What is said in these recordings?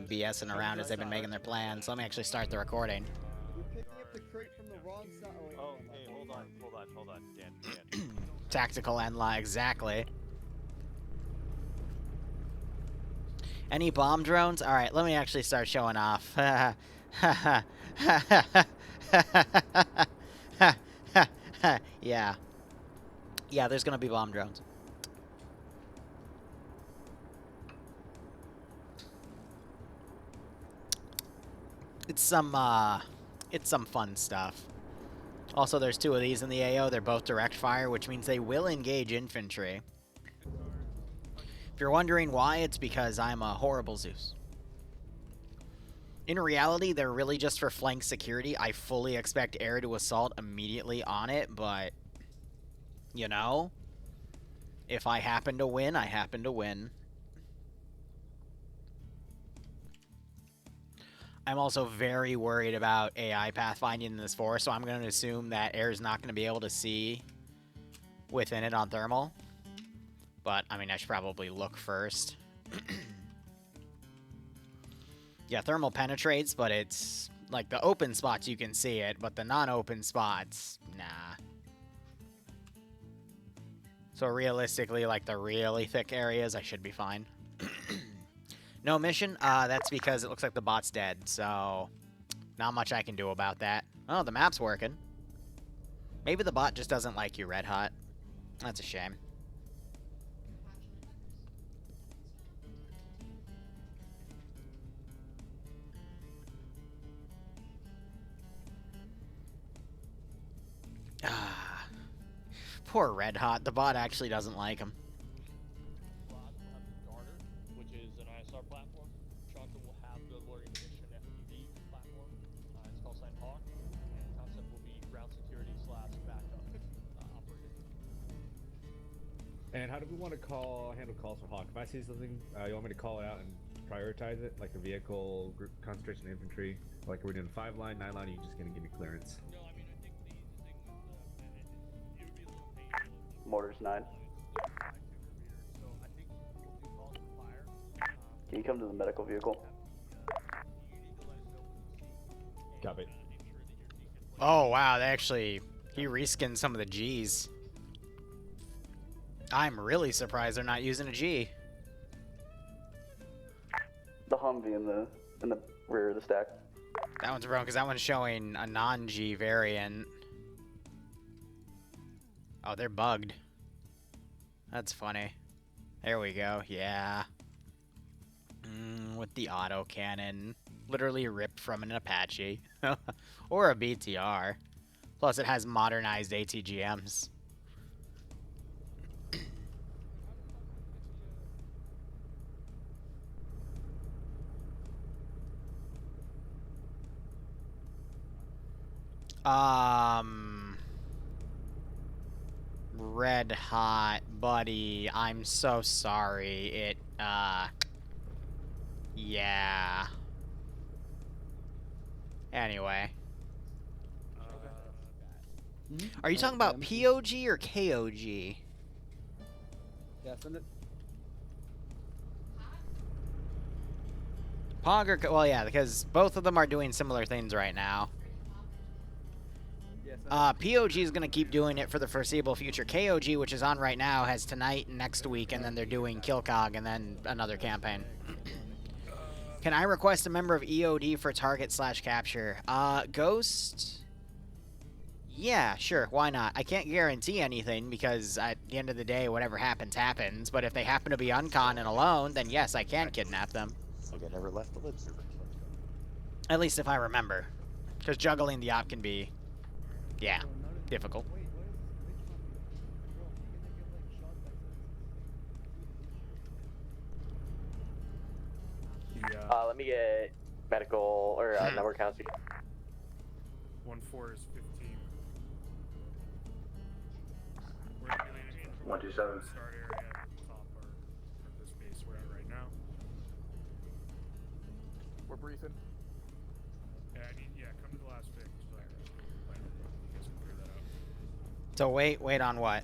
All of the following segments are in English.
been BSing around as they've been making their plans. So let me actually start the recording. You're picking up the crate from the wrong side. Oh, hey, hold on, Dan. Tactical end lie, exactly. Any bomb drones? All right, let me actually start showing off. Yeah. Yeah, there's gonna be bomb drones. It's some fun stuff. Also, there's 2 of these in the AO. They're both direct fire, which means they will engage infantry. If you're wondering why, it's because I'm a horrible Zeus. In reality, they're really just for flank security. I fully expect air to assault immediately on it, but, you know, if I happen to win, I happen to win. I'm also very worried about AI pathfinding in this forest, so I'm going to assume that air is not going to be able to see within it on thermal. But, I mean, I should probably look first. Yeah, thermal penetrates, but it's, like, the open spots you can see it, but the non-open spots, nah. So realistically, like, the really thick areas, I should be fine. No mission? That's because it looks like the bot's dead, so not much I can do about that. Oh, the map's working. Maybe the bot just doesn't like you, Red Hot. That's a shame. Ah, poor Red Hot. The bot actually doesn't like him. Which is an ISR platform. Shanta will have the loitering munition FPV platform. It's called Sign Hawk, and concept will be ground security / backup operator. And how do we want to handle calls from Hawk? If I see something, you want me to call it out and prioritize it, like a vehicle, group concentration infantry, like are we doing 5-line, 9-line? Or are you just gonna give me clearance? No, I mean I think the thing with it would be a little painful. Mortars 9. So I think we'll do calls for fire. Can you come to the medical vehicle? Copy. Oh, wow. He reskinned some of the Gs. I'm really surprised they're not using a G. The Humvee in the rear of the stack. That one's wrong, because that one's showing a non-G variant. Oh, they're bugged. That's funny. There we go. Yeah. With the autocannon. Literally ripped from an Apache. Or a BTR. Plus, it has modernized ATGMs. Red Hot, buddy, I'm so sorry. Yeah. Anyway. Are you talking about POG or KOG? Yeah, send it. POG or... Well, yeah, because both of them are doing similar things right now. POG is going to keep doing it for the foreseeable future. KOG, which is on right now, has tonight and next week, and then they're doing Kill KOG and then another campaign. Can I request a member of EOD for target / capture? Ghost? Yeah, sure, why not? I can't guarantee anything because at the end of the day, whatever happens, happens. But if they happen to be uncon and alone, then yes, I can kidnap them. Like I never left the lib server. At least if I remember. Because juggling the op can be... yeah, difficult. Let me get medical or network counselor. 1-4 is 15. 127. Start area at the top of this base we're at right now. We're briefing. Yeah, come to the last fix. You guys can figure that out. So wait on what?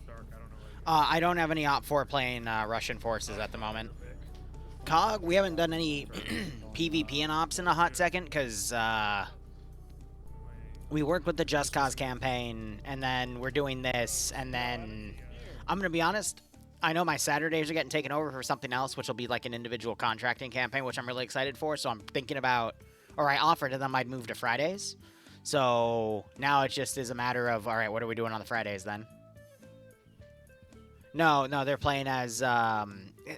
Stark, I don't know. I don't have any Op 4 playing Russian forces at the moment. COG, we haven't done any PvP and ops in a hot second, because, we worked with the Just Cause campaign, and then we're doing this, and then... I'm gonna be honest, I know my Saturdays are getting taken over for something else, which will be like an individual contracting campaign, which I'm really excited for, so I'm thinking about... Or I offered to them I'd move to Fridays. So, now it just is a matter of, alright, what are we doing on the Fridays, then? No, they're playing as,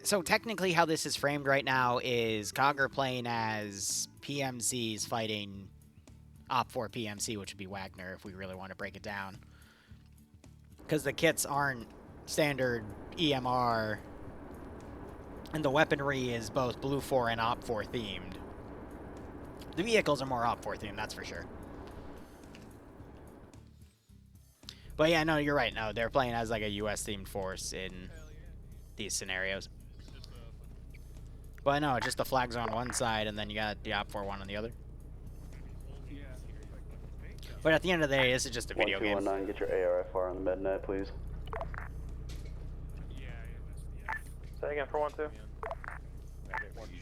So technically how this is framed right now is COG are playing as PMCs fighting Op 4 PMC, which would be Wagner if we really want to break it down. Because the kits aren't standard EMR, and the weaponry is both Blue 4 and Op 4 themed. The vehicles are more Op 4 themed, that's for sure. But yeah, no, you're right. No, they're playing as like a US-themed force in these scenarios. But no, just the flags on one side, and then you got the Op 4 one on the other. But at the end of the day, this is just a video game. 1219, get your ARFR on the med net, please. Say again for 1-2.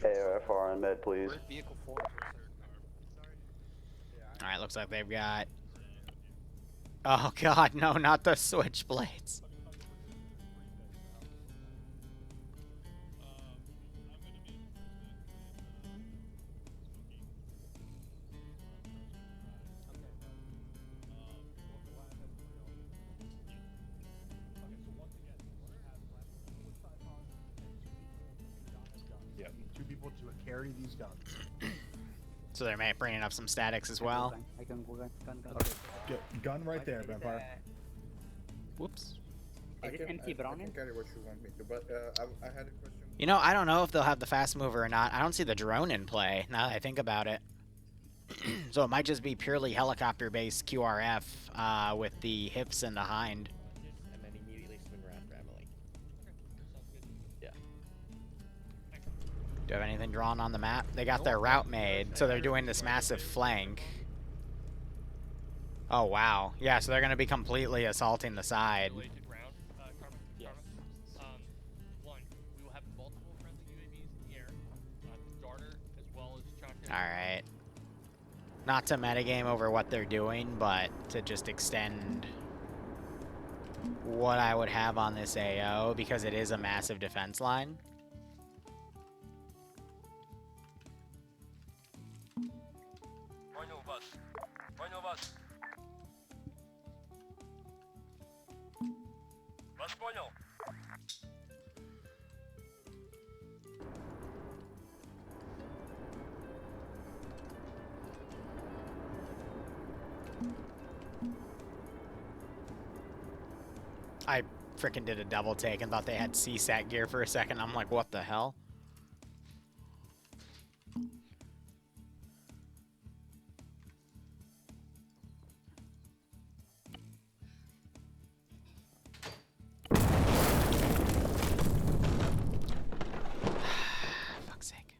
ARFR on med, please. Alright, looks like they've got... Oh god, no, not the switchblades. Yeah, two people to carry these guns. So they're bringing up some statics as well. I can go gun. Gun right there, Vampire. Whoops. I can carry what you want me to, but I had a question. You know, I don't know if they'll have the fast mover or not. I don't see the drone in play, now that I think about it. So it might just be purely helicopter-based QRF with the hips and the hind. And then immediately swing around for Emily. Yeah. Do you have anything drawn on the map? They got their route made, so they're doing this massive flank. Oh, wow. Yeah, so they're going to be completely assaulting the side. Yes. One, we will have multiple friendly UAVs in the air, Darter as well as Chaka. Alright. Not to metagame over what they're doing, but to just extend what I would have on this AO, because it is a massive defense line. I frickin' did a double take and thought they had CSAT gear for a second. I'm like, what the hell? Fuck's sake.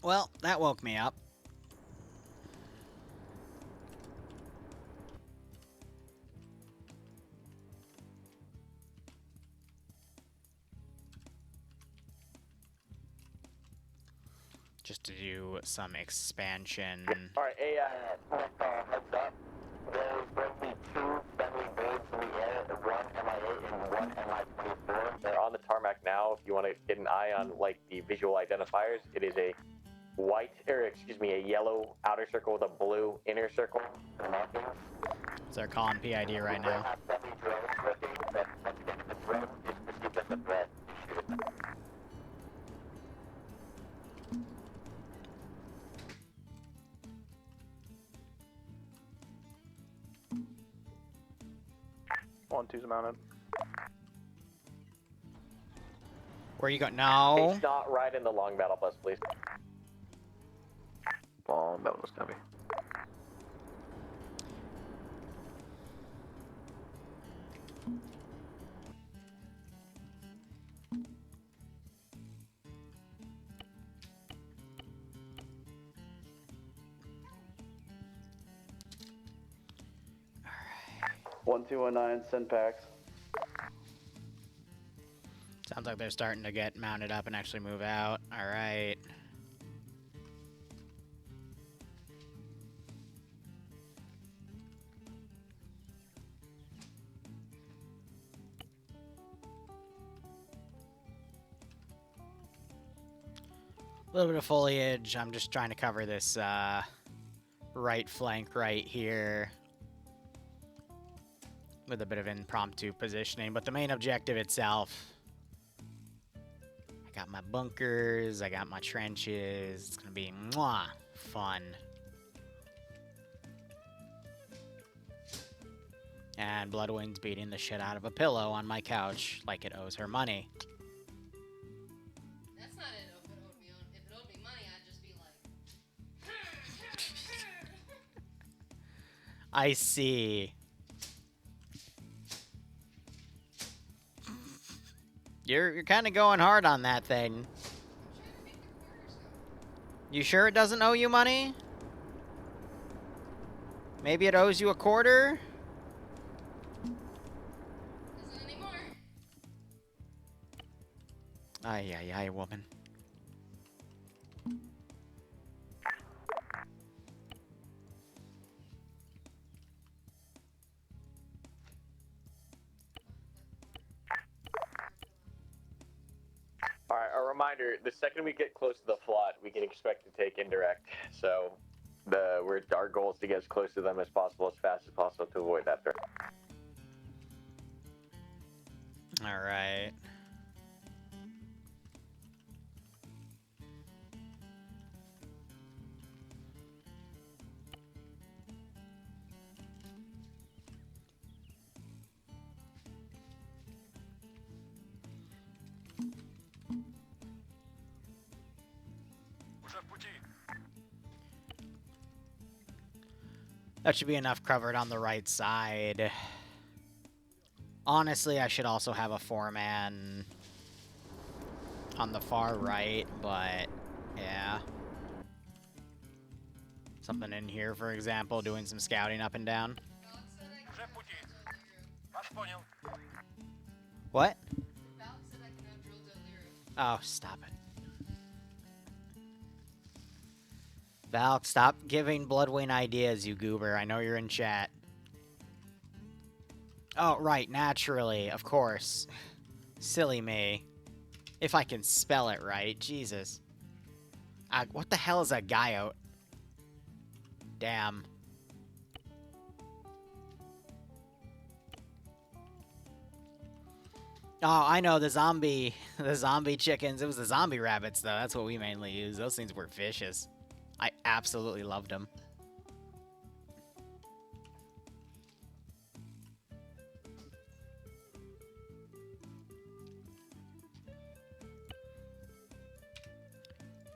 Well, that woke me up. Just to do some expansion. Alright, heads up. There's going to be 2 friendly birds in the air, 1 MI8 and 1 MI24. They're on the tarmac now. If you want to get an eye on, like, the visual identifiers, it is a a yellow outer circle with a blue inner circle. So they're calling PID right now. One, two's mounted. Where you go? No. It's not right in the long battle bus, please. Long battle bus, copy. 1219, send packs. Sounds like they're starting to get mounted up and actually move out. All right. A little bit of foliage. I'm just trying to cover this right flank right here with a bit of impromptu positioning, but the main objective itself, I got my bunkers, I got my trenches. It's gonna be mwah, fun. And Bloodwing's beating the shit out of a pillow on my couch like it owes her money. That's not it. If it owed me money, I'd just be like. I see. You're kind of going hard on that thing. You sure it doesn't owe you money? Maybe it owes you a quarter? Doesn't anymore. Ay, woman. Alright, a reminder, the second we get close to the Flot, we can expect to take indirect. So our goal is to get as close to them as possible, as fast as possible to avoid that threat. Alright. That should be enough covered on the right side. Honestly, I should also have a 4-man on the far right, but yeah. Something in here, for example, doing some scouting up and down. What? Oh, stop it. Valk, stop giving Bloodwing ideas, you goober. I know you're in chat. Oh, right, naturally, of course. Silly me. If I can spell it right, Jesus. What the hell is a Guyot? Damn. Oh, I know, the zombie chickens. It was the zombie rabbits, though. That's what we mainly use. Those things were vicious. I absolutely loved them.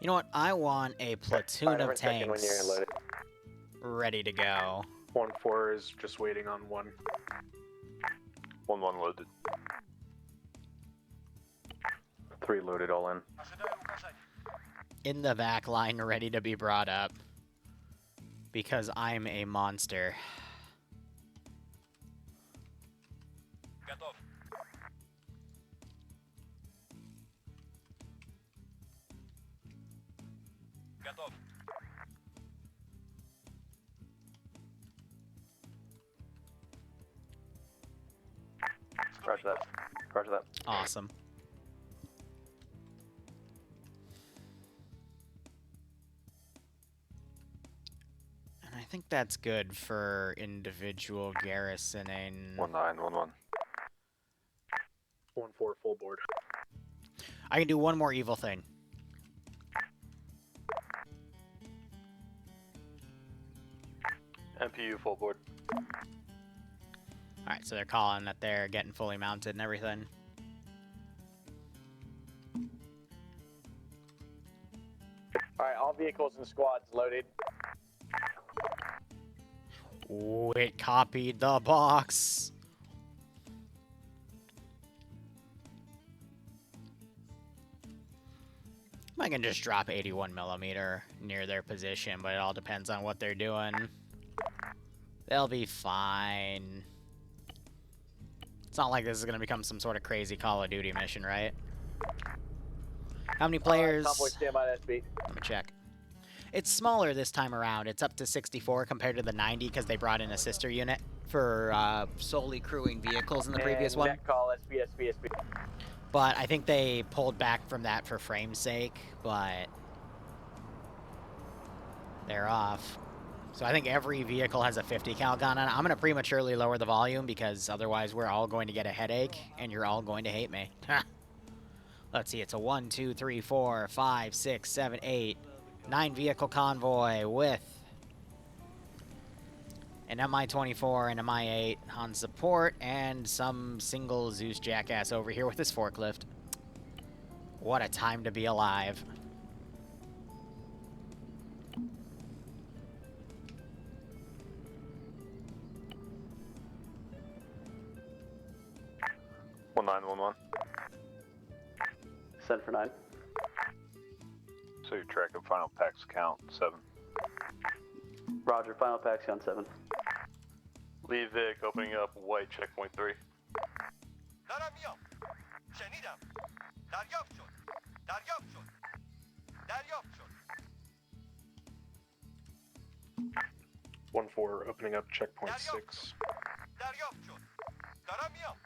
You know what? I want a platoon of tanks ready to go. 1-4 is just waiting on 1. 1-1 loaded. 3 loaded all in. In the back line, ready to be brought up. Because I'm a monster. Roger that. Roger that. Awesome. And I think that's good for individual garrisoning. 1-9-1-1. 1-4 full board. I can do one more evil thing. MPU full board. Alright, so they're calling that they're getting fully mounted and everything. Alright, all vehicles and squads loaded. Ooh, it copied the box. I can just drop 81mm near their position, but it all depends on what they're doing. They'll be fine. It's not like this is going to become some sort of crazy Call of Duty mission, right? How many players? Convoy, stand by that speed. Let me check. It's smaller this time around. It's up to 64 compared to the 90 because they brought in a sister unit for solely crewing vehicles in the previous one. Net call, SP, SP, SP. But I think they pulled back from that for frame's sake, but they're off. So I think every vehicle has a 50 cal gun on it. I'm going to prematurely lower the volume because otherwise we're all going to get a headache and you're all going to hate me. Let's see, it's a 1, 2, 3, 4, 5, 6, 7, 8, 9 vehicle convoy with an Mi-24 and a Mi-8 on support and some single Zeus jackass over here with his forklift. What a time to be alive. One 911. Send for 9. So your track of final packs count 7. Roger, final packs count 7. Lead Vic opening up white checkpoint 3. دارم شنیدم دریافت شد دریافت شد دریافت شد 1-4 opening up checkpoint 6. دریافت شد دارم میام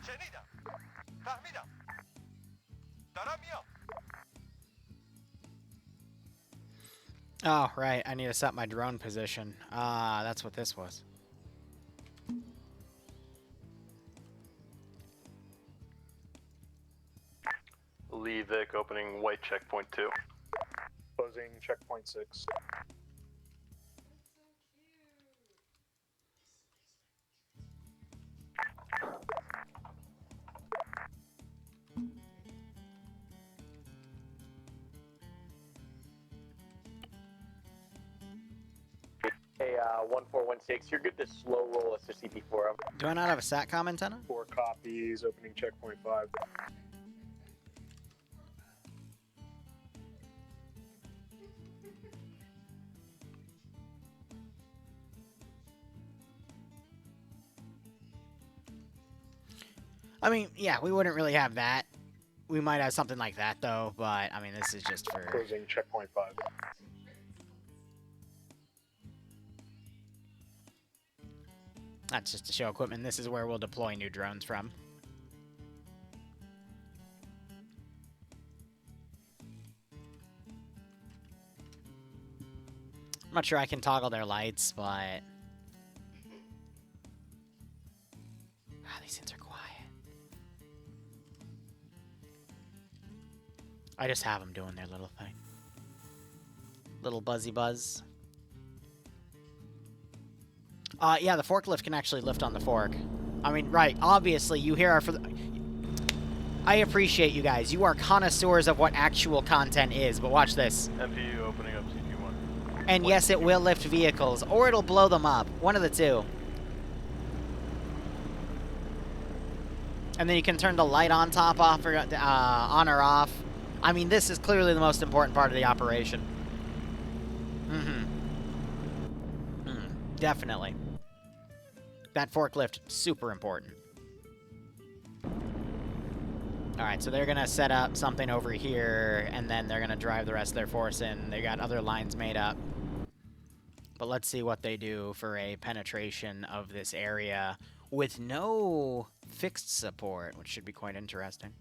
شنیدم فهمیدم دارم میام Oh, right. I need to set my drone position. That's what this was. Lee Vic opening white checkpoint 2. Closing checkpoint 6. Hey, 1416, you're good to slow roll us to CP for him. Do I not have a SATCOM antenna? 4 copies opening checkpoint 5. I mean, yeah, we wouldn't really have that. We might have something like that, though, but, I mean, this is just for... Closing checkpoint 5. That's just to show equipment. This is where we'll deploy new drones from. I'm not sure I can toggle their lights, but... these things are quiet. I just have them doing their little thing. Little buzzy buzz. Yeah, the forklift can actually lift on the fork. I mean, right, obviously, you here are for the... I appreciate you guys. You are connoisseurs of what actual content is, but watch this. MPU opening up CP1. And yes, it will lift vehicles, or it'll blow them up. One of the two. And then you can turn the light on, top, off, or on or off. I mean, this is clearly the most important part of the operation. Definitely. That forklift, super important. Alright, so they're going to set up something over here, and then they're going to drive the rest of their force in. They got other lines made up. But let's see what they do for a penetration of this area with no fixed support, which should be quite interesting.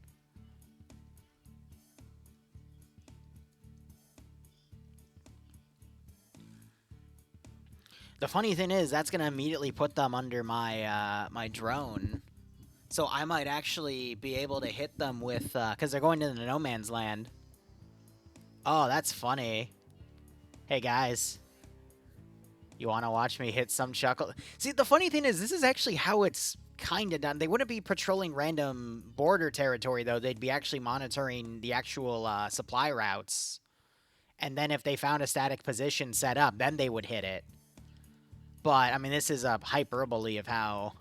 The funny thing is, that's going to immediately put them under my my drone. So I might actually be able to hit them with... because they're going into the no man's land. Oh, that's funny. Hey, guys. You want to watch me hit some chuckle? See, the funny thing is, this is actually how it's kind of done. They wouldn't be patrolling random border territory, though. They'd be actually monitoring the actual supply routes. And then if they found a static position set up, then they would hit it. But, I mean, this is a hyperbole of how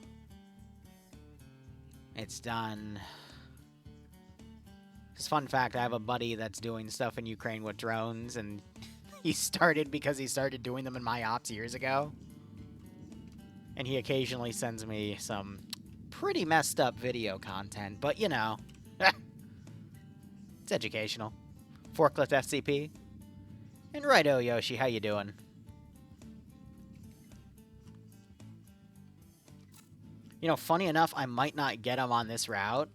it's done. Just fun fact, I have a buddy that's doing stuff in Ukraine with drones, and he started because he started doing them in my ops years ago. And he occasionally sends me some pretty messed up video content, but you know, it's educational. Forklift FCP. And righto, Yoshi, how you doing? You know, funny enough, I might not get him on this route.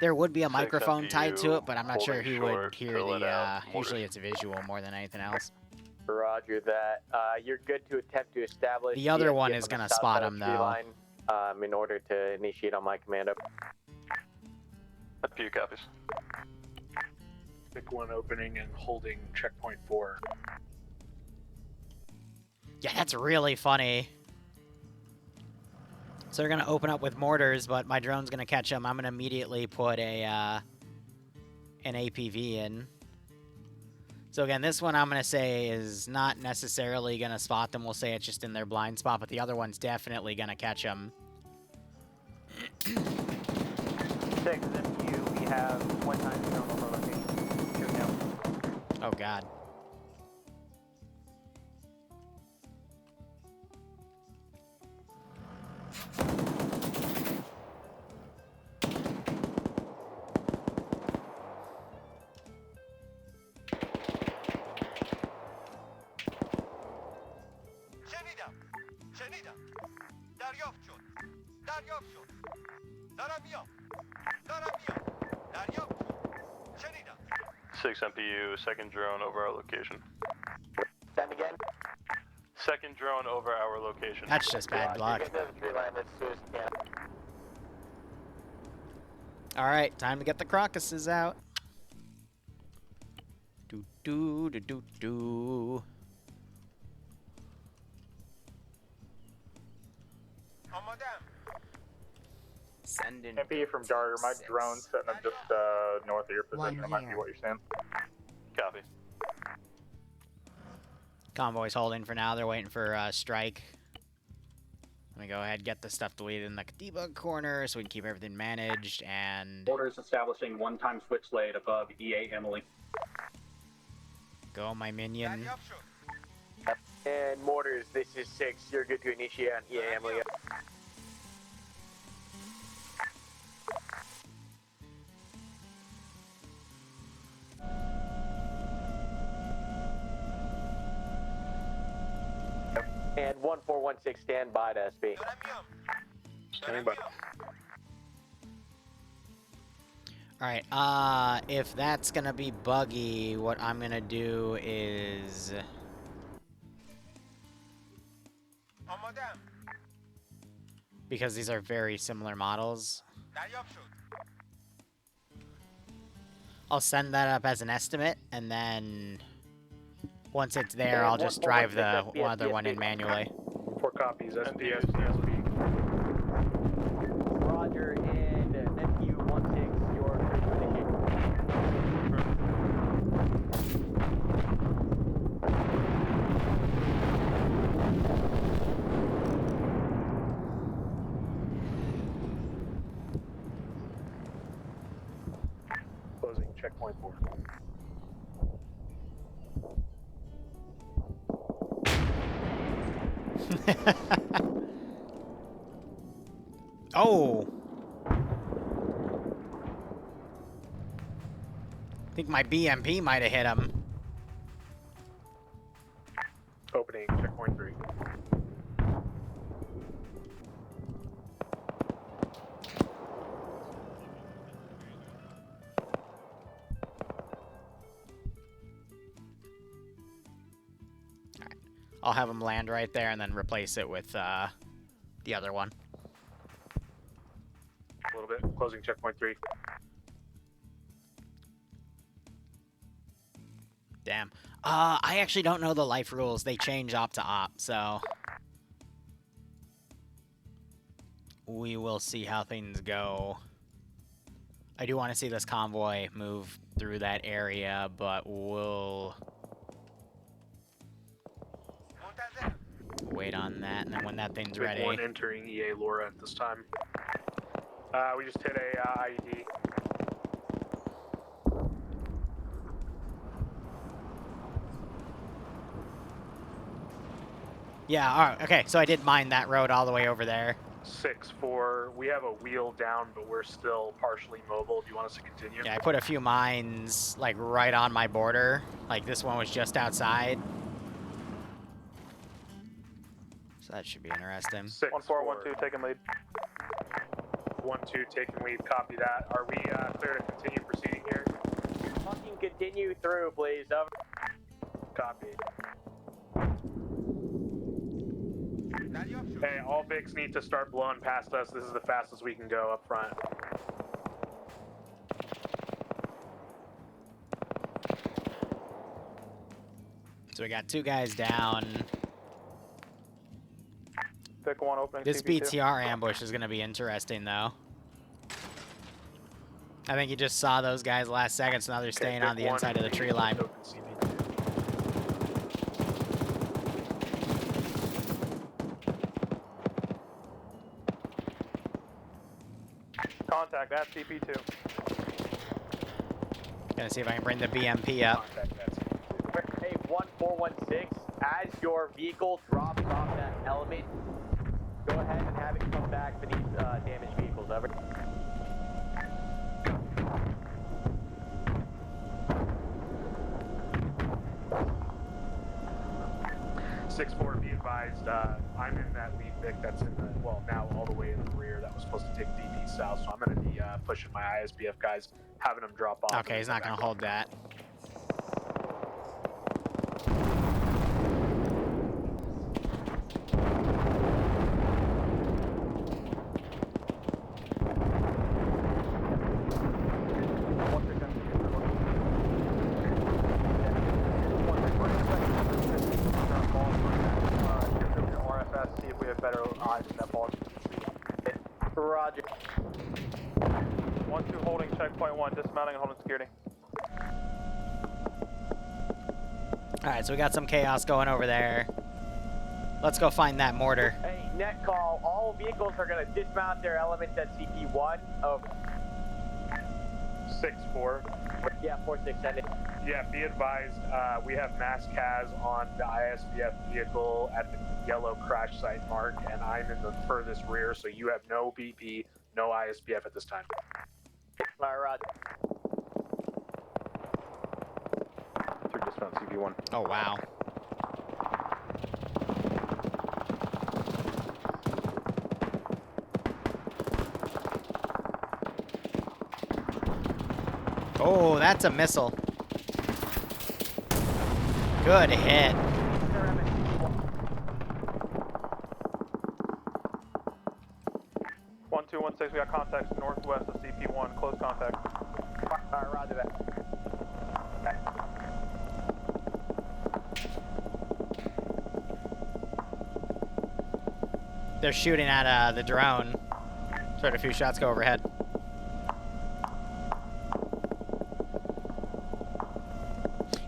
There would be a microphone tied to it, but I'm not sure he would hear the, usually it's visual more than anything else. Roger that. You're good to attempt to establish The other one SDF is on the gonna south spot side of him, the tree though. line, in order to initiate on my commando. A few copies. Pick one opening and holding checkpoint 4. Yeah, that's really funny. So they're gonna open up with mortars, but my drone's gonna catch them. I'm gonna immediately put a an APV in. So again, this one I'm gonna say is not necessarily gonna spot them. We'll say it's just in their blind spot, but the other one's definitely gonna catch them. 6 MU, we have 1 time zone over location. Shoot now. Oh god. شنیدم شنیدم دریافت شد دریافت شد دارم میام دارم میام دریافت شد شنیدم 6 MPU, second drone over our location. Send again. Second drone over our location. That's just bad luck. Get to the tree line, let's Zeus camp. Alright, time to get the crocuses out. Do do do do do. آمادم Sending. MP from Darter, my drone's setting up just north of your position. That might be what you're saying. Copy. Convoy's holding for now. They're waiting for strike. Let me go ahead and get the stuff deleted in the debug corner so we can keep everything managed. And Orders establishing one-time switch lane above EA Emily. go, my minion. دریافت شد And mortars, this is 6. You're good to initiate on EA Emily. And 1416, stand by to SB. دارم میام Standing by. Alright, if that's gonna be buggy, what I'm gonna do is... آمادم because these are very similar models, دریافت شد I'll send that up as an estimate, and then once it's there, I'll just drive the other one in manually. 4 copies, SPS, Roger, and MQ16, your position. closing checkpoint 4. Oh! I think my BMP might have hit him. Opening checkpoint 3. I'll have him land right there and then replace it with the other one. A little bit. Closing checkpoint 3. Damn. I actually don't know the life rules. They change op to op, so... we will see how things go. I do want to see this convoy move through that area, but we'll... منتظر wait on that, and then when that thing's Big ready... one entering EA Laura at this time. We just hit a IED. Yeah, alright, okay, so I did mine that road all the way over there. 6-4. We have a wheel down, but we're still partially mobile. Do you want us to continue? Yeah, I put a few mines, like, right on my border. Like, this one was just outside. So that should be interesting. 6-4-1-2, taking lead. 1-2, taking lead. Copy that. Are we clear to continue proceeding here? Fucking continue through, please. Over. Copy. Hey, all Vics need to start blowing past us. This is the fastest we can go up front. So we got 2 guys down. Pick 1 opening. This CP2. BTR ambush is going to be interesting, though. I think you just saw those guys last second, so now they're staying on the inside of the tree line. Contact at CP2. Gonna see if I can bring the BMP up. Hey, 1416, as your vehicle drops off that element, go ahead and have it come back for these damaged vehicles. Over. 6-4, be advised, I'm in that lead Vic that's in the, well, now all the way in the rear that was supposed to take DP south, so I'm going to be pushing my ISBF guys, having them drop off. Okay, he's not going to hold that. See if we have better eyes in that ball. Roger. 1-2 holding checkpoint 1, dismounting and holding security. Alright, so we got some chaos going over there. Let's go find that mortar. Hey, net call. All vehicles are going to dismount their elements at CP1. Over. 6-4. Yeah, 4-6, send it. Yeah, be advised, we have mass CAS on the ISBF vehicle at the yellow crash site mark, and I'm in the furthest rear, so you have no BP, no ISBF at this time. Alright, Roger. Through dismount CP1. Oh, wow. Oh, that's a missile. Good hit. 1-2-1-6, we got contacts northwest of CP1, close contact. Alright, roger that. They're shooting at the drone. Just heard a few shots go overhead.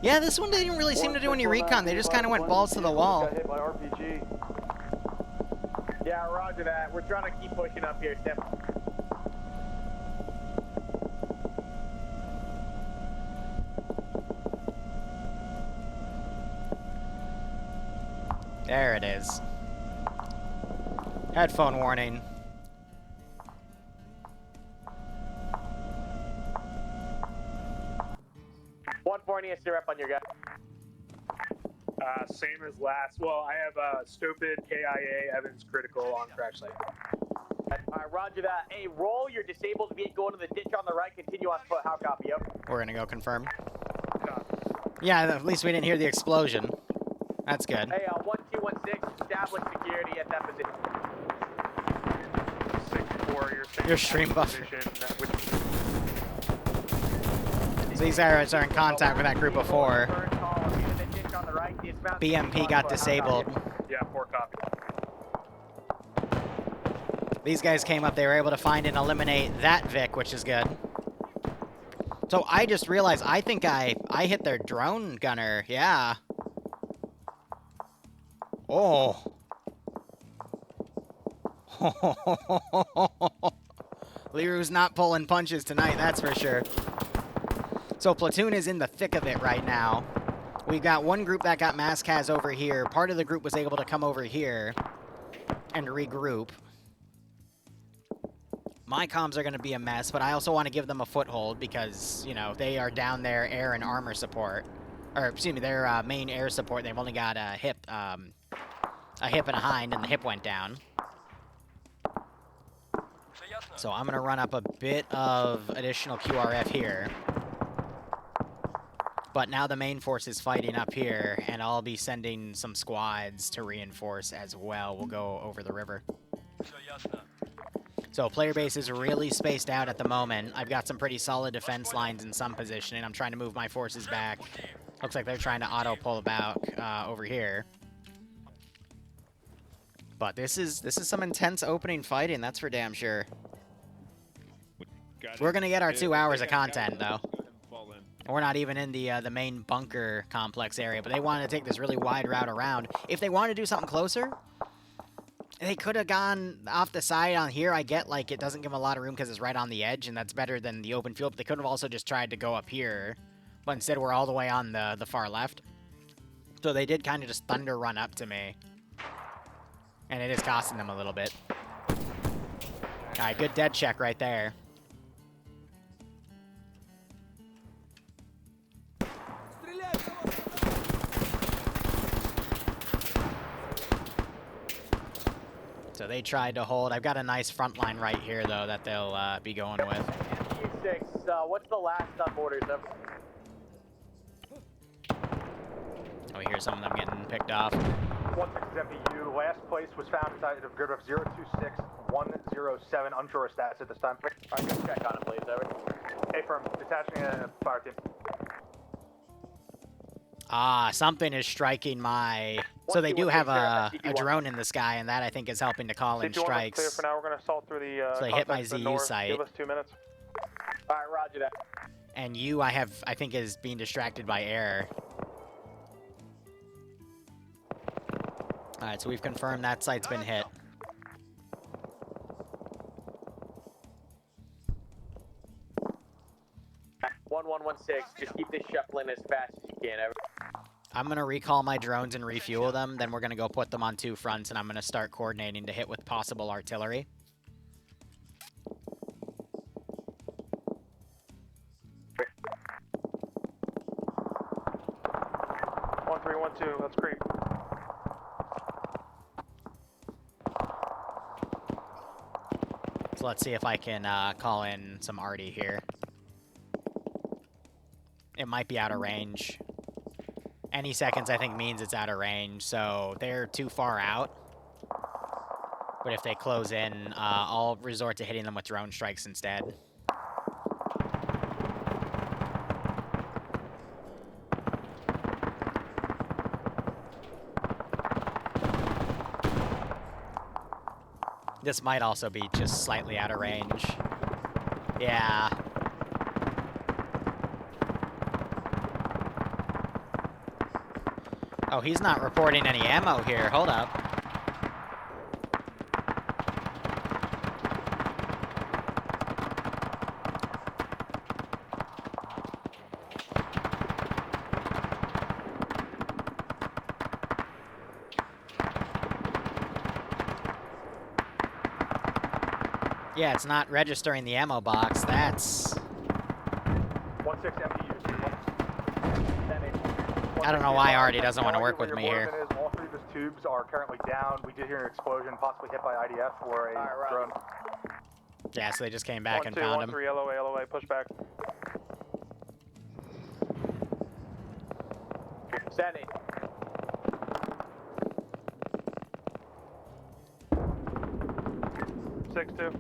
Yeah, this one didn't really seem to do any recon. They just kind of went balls to the wall. Got hit by RPG. Yeah, roger that. We're trying to keep pushing up here, Steph. There it is. Headphone warning. Needs to rep on your guy. Same as last. Well, I have stupid KIA Evans critical on crash site. Alright, roger that. Hey, roll your disabled vehicle into the ditch on the right. Continue on foot. How copy? Up. We're gonna go confirm. Copy. Yeah, at least we didn't hear the explosion. That's good. Hey, 1216, establish security at that position. 6-4, Your stream buffer. So these guys are in contact with that group of 4. BMP got disabled. Yeah, 4 copy. These guys came up, they were able to find and eliminate that Vic, which is good. So I just realized, I think I hit their drone gunner, yeah. Oh. Liru's not pulling punches tonight, that's for sure. So Platoon is in the thick of it right now. We've got one group that got mass cas over here. Part of the group was able to come over here and regroup. My comms are going to be a mess, but I also want to give them a foothold because, you know, they are down there air and armor support. Or, excuse me, their main air support. They've only got a hip and a hind, and the hip went down. So I'm going to run up a bit of additional QRF here. But now the main force is fighting up here, and I'll be sending some squads to reinforce as well. We'll go over the river. So player base is really spaced out at the moment. I've got some pretty solid defense lines in some position, and I'm trying to move my forces back. Looks like they're trying to auto-pull back over here. But this is some intense opening fighting, that's for damn sure. We're going to get our 2 hours of content, though. We're not even in the main bunker complex area, but they wanted to take this really wide route around. If they wanted to do something closer, they could have gone off the side on here. I get, like, it doesn't give them a lot of room because it's right on the edge, and that's better than the open field. But they could have also just tried to go up here. But instead, we're all the way on the far left. So they did kind of just thunder run up to me. And it is costing them a little bit. All right, good dead check right there. So they tried to hold. I've got a nice front line right here, though, that they'll be going with. MQ6, what's the last on orders? Oh, we hear some of them getting picked off. 16 MPU, last place was found inside of grid of 026107, unsure of status at this time. Alright, go check on it, please, over. Affirm, detaching a fire team. Ah, something is striking my... So they do have a drone in the sky, and that, I think, is helping to call in strikes. Clear for now. We're going to assault through the... So they hit my ZU site. Give us 2 minutes. Alright, roger that. And you, I think, is being distracted by air. Alright, so we've confirmed that site's been hit. One 116, just keep this shuffling as fast as you can. I'm going to recall my drones and refuel them, then we're going to go put them on 2 fronts, and I'm going to start coordinating to hit with possible artillery. 1312, let's creep. So let's see if I can call in some arty here. It might be out of range. Any seconds, I think, means it's out of range, so they're too far out. But if they close in, I'll resort to hitting them with drone strikes instead. This might also be just slightly out of range. Yeah. Oh, he's not reporting any ammo here. Hold up. Yeah, it's not registering the ammo box. That's... 16 MPU. I don't know why Artie doesn't want to work with me here. All 3 of his tubes are currently down. We did hear an explosion, possibly hit by IDF or a drone. Yeah, so they just came back and found him. 1213, LOA, push back. Standing. Six two.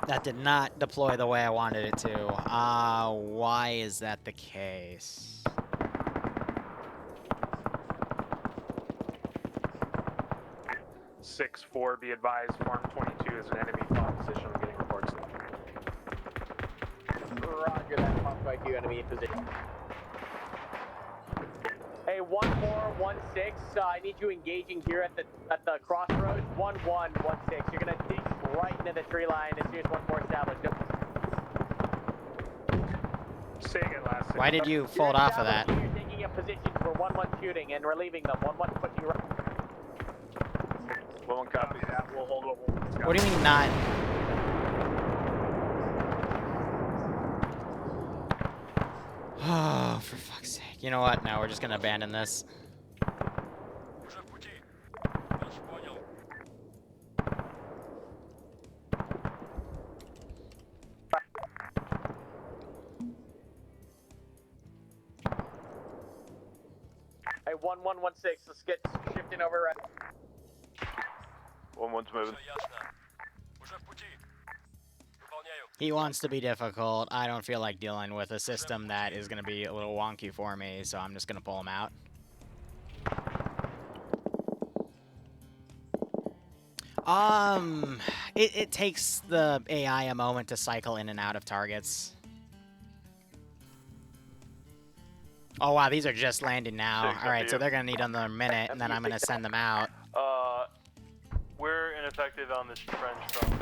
That did not deploy the way I wanted it to. Why is that the case? Six four. Be advised, Farm 22 is an enemy top position. I'm getting reports. Roger that. Farm 22 enemy in position. Hey, 1416. I need you engaging here at the crossroads. 1116. You're gonna dig right into the tree line as soon as 14 established. Saying it last. Why did you fold off of that? You're taking a positions. We're 1-1 shooting and relieving them. 1-1 pushing right. 1-1 copy. Yeah, we'll hold what we'll discuss. What do you mean not? Oh, for fuck's sake. You know what? No, we're just gonna abandon this. Hey, 1-1-1-6. Let's get shifting over right. 1-1's moving. He wants to be difficult. I don't feel like dealing with a system that is gonna be a little wonky for me, so I'm just gonna pull him out. It takes the AI a moment to cycle in and out of targets. Oh wow, these are just landing now. Alright, so they're gonna need another minute, and then I'm gonna send them out. We're ineffective on this trench from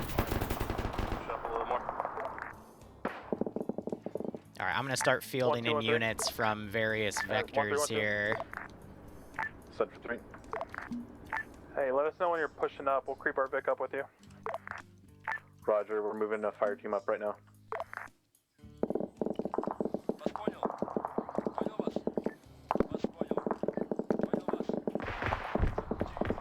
up a little more. Alright, I'm gonna start fielding in units from various vectors here. Set for 3. Hey, let us know when you're pushing up. We'll creep our Vic up with you. Roger, we're moving a fire team up right now.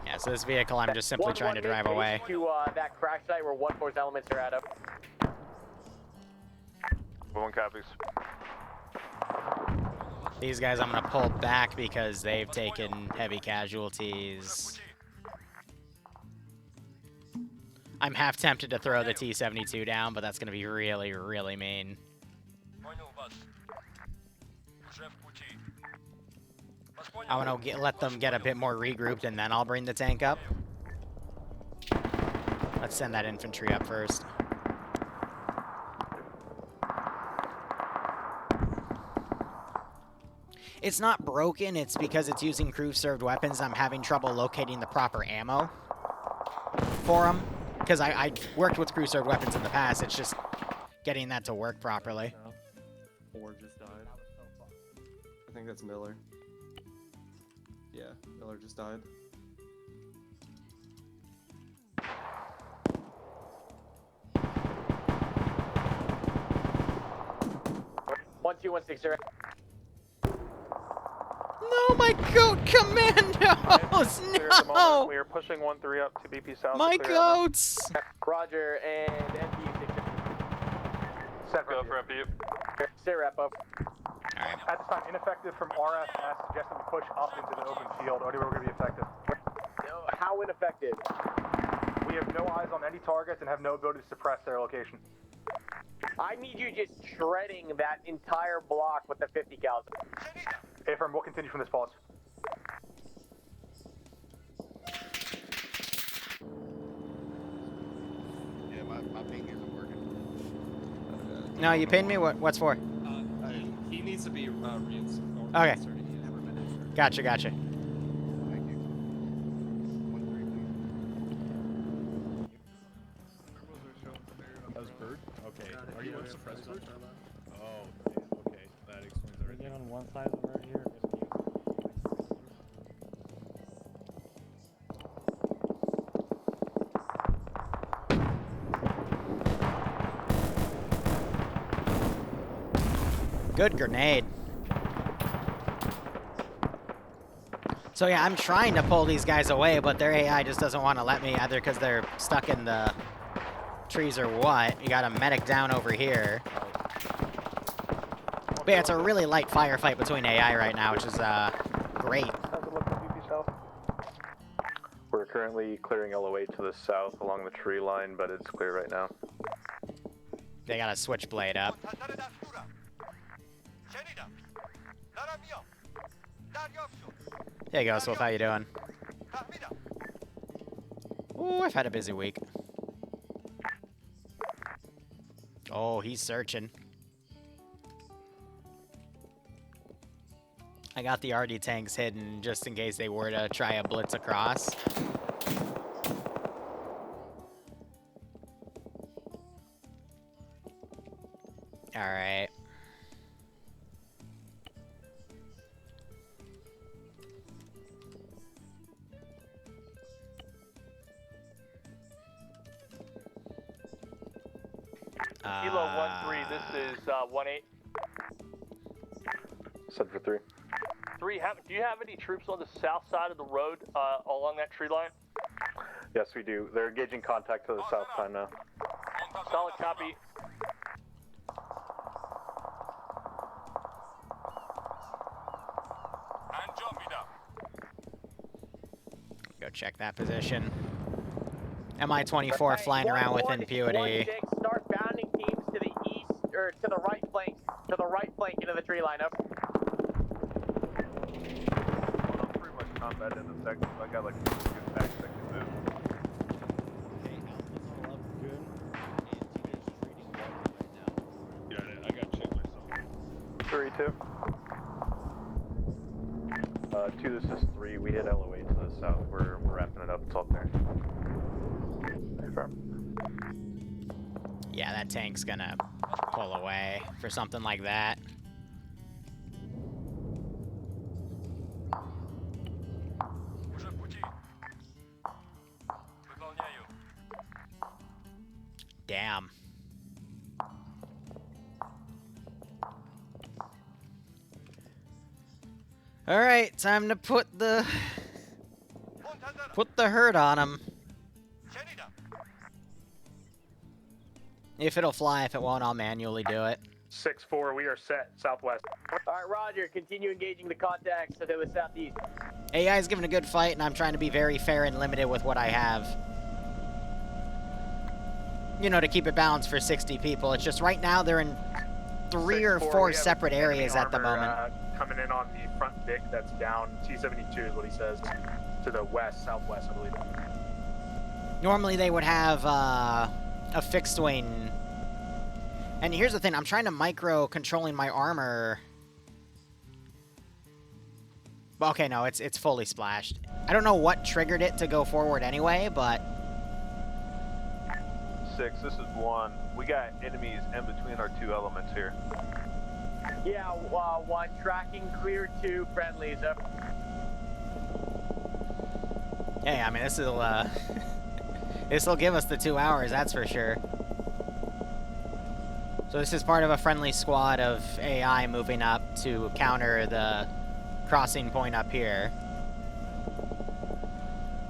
Yeah, so this vehicle I'm just simply trying to drive away. To that crash site where 1-4's elements are at up. 1-1 copies. These guys I'm gonna pull back because they've taken heavy casualties. I'm half tempted to throw the T-72 down, but that's gonna be really, really mean. I wanna let them get a bit more regrouped and then I'll bring the tank up. Let's send that infantry up first. It's not broken, it's because it's using crew-served weapons. I'm having trouble locating the proper ammo for them. Because I worked with crew-served weapons in the past, it's just getting that to work properly. 4 just died. I think that's Miller. Yeah, Miller just died. One, 2, 1, 6, 0. No, my goat commandos! No! We are pushing 1-3 up to BP South. My goats! Roger, and NPU 6. Set Go for MPU. Stay wrap up. Alright. At this time, ineffective from RF as suggested we push up into the open field. Only we're going to be effective. No, how ineffective? We have no eyes on any targets and have no ability to suppress their location. I need you just shredding that entire block with the 50 cal. Affirm, we'll continue from this pause. Yeah, my ping isn't working. No, you pinned me? What's for? He needs to be reinserted. Okay. Gotcha, gotcha. Thank you. 1-3, please. That was Bird? Okay. Are you on suppressor? Oh, damn. Okay. That explains everything. Get on one side of the road here. Good grenade. So yeah, I'm trying to pull these guys away, but their AI just doesn't want to let me, either because they're stuck in the trees or what. You got a medic down over here. But yeah, it's a really light firefight between AI right now, which is great. We're currently clearing LOA to the south along the tree line, but it's clear right now. They got a switchblade up. There you go, Swift. How you doing? Ooh, I've had a busy week. Oh, he's searching. I got the RD tanks hidden just in case they were to try a blitz across. Alright. Kilo 1-3, this is 1-8. Set for 3. 3, do you have any troops on the south side of the road along that tree line? Yes, we do. They're engaging contact to the south side now. Solid copy. Go check that position. MI-24 flying around with impunity. Start bounding teams to the east, or to the right flank. To the right flank into the tree line. Up. Well, I'm pretty much combat in the second, so I got like a good pack that can move. Okay, Alpha's all up, good. And Tito's just reading water right now. Yeah, I gotta check myself. 3-2. 2, this is 3. We hit LOA to the south. We're wrapping it up. It's all there. Confirm. Yeah, that tank's gonna pull away for something like that. Damn. All right, time to put the hurt on him. If it'll fly, if it won't, I'll manually do it. 6-4, we are set southwest. Alright, Roger. Continue engaging the contacts to the southeast. AI's giving a good fight, and I'm trying to be very fair and limited with what I have. You know, to keep it balanced for 60 people. It's just right now they're in 3 or 4 separate areas at the moment. Coming in on the front dick that's down. T-72 is what he says. To the west, southwest, I believe. Normally they would have a fixed wing. And here's the thing, I'm trying to micro-controlling my armor. Okay, no, it's fully splashed. I don't know what triggered it to go forward anyway, but... 6, this is 1. We got enemies in between our 2 elements here. Yeah, 1. Tracking clear 2 friendlies. Hey, I mean, this'll this'll give us the 2 hours, that's for sure. So this is part of a friendly squad of AI moving up to counter the crossing point up here.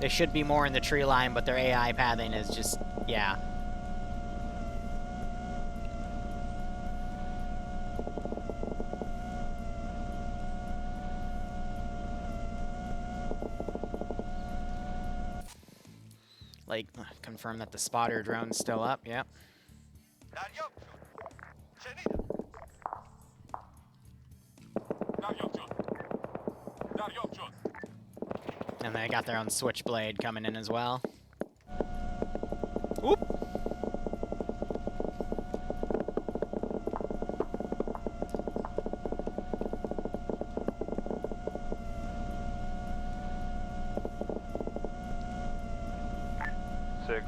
They should be more in the tree line, but their AI pathing is just, yeah. Like, confirm that the spotter drone's still up, yep. And they got their own switchblade coming in as well. Whoop!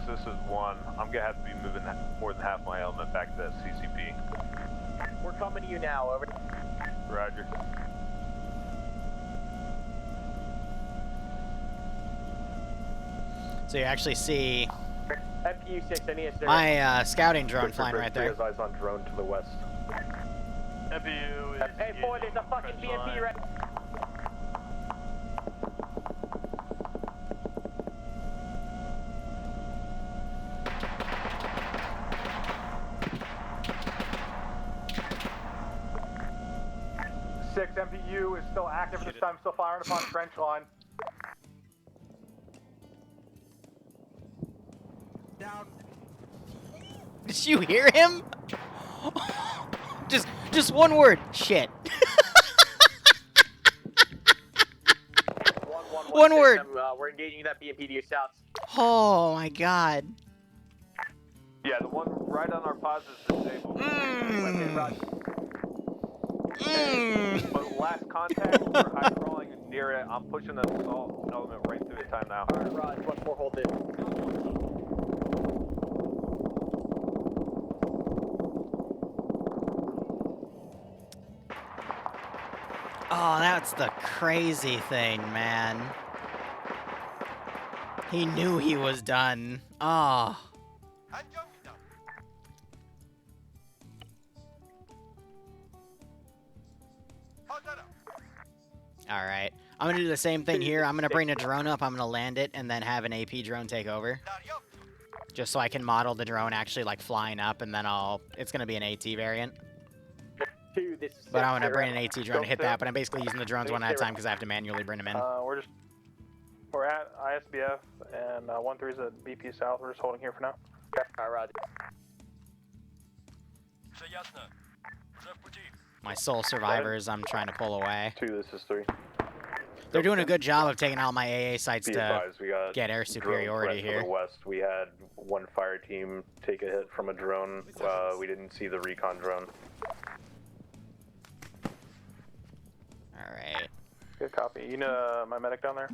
This is 1. I'm gonna have to be moving more than half my element back to that CCP. We're coming to you now, over. Roger. So you actually see FPU-6, I need a my scouting drone flying right there. Eyes on drone to the west. FPU is... Hey, boy, there's a fucking BMP right... MPU is still active at this time, still firing upon trench line. Down. Did you hear him? just one word. Shit. One word. We're engaging that BMP to your south. Oh my god. Yeah, the one right on our pause is disabled. But last contact, we're high crawling near it. I'm pushing the assault element right through the time now. Alright, Raj, 1-4, hold it. Oh, that's the crazy thing, man. He knew he was done. Oh. All right. I'm going to do the same thing here. I'm going to bring a drone up. I'm going to land it and then have an AP drone take over. Just so I can model the drone actually like flying up, and then it's going to be an AT variant. But I'm going to bring an AT drone to hit that, but I'm basically using the drones one at a time because I have to manually bring them in. We're at ISBF, and 1-3 is at BP South. We're just holding here for now. Roger. My sole survivors, I'm trying to pull away. 2, this is 3. They're doing a good job of taking out my AA sites Be to advised, we got get air superiority drone threat here. to the west. We had one fire team take a hit from a drone. We didn't see the recon drone. Alright. Good copy. You know my medic down there?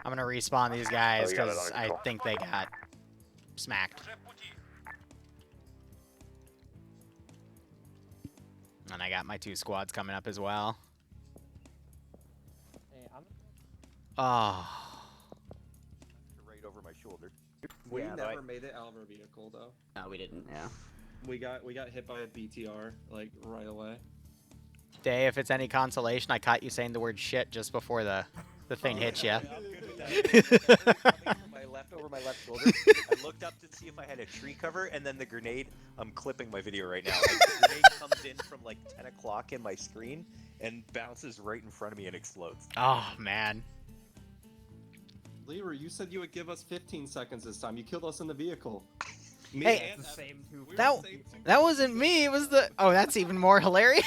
I'm going to respawn these guys Oh, you got it because under I control. think they got smacked. And I got my 2 squads coming up as well. Oh. Right over my shoulder. We Yeah, never made it out of our vehicle though. No, we didn't. Yeah. We got hit by a BTR like right away. Dave, if it's any consolation, I caught you saying the word shit just before the thing hit you. Over my left shoulder. I looked up to see if I had a tree cover, and then the grenade. I'm clipping my video right now. Like, the grenade comes in from like 10 o'clock in my screen and bounces right in front of me and explodes. Oh man. Liru, you said you would give us 15 seconds this time. You killed us in the vehicle. Hey, that wasn't me. It was the. Oh, that's even more hilarious.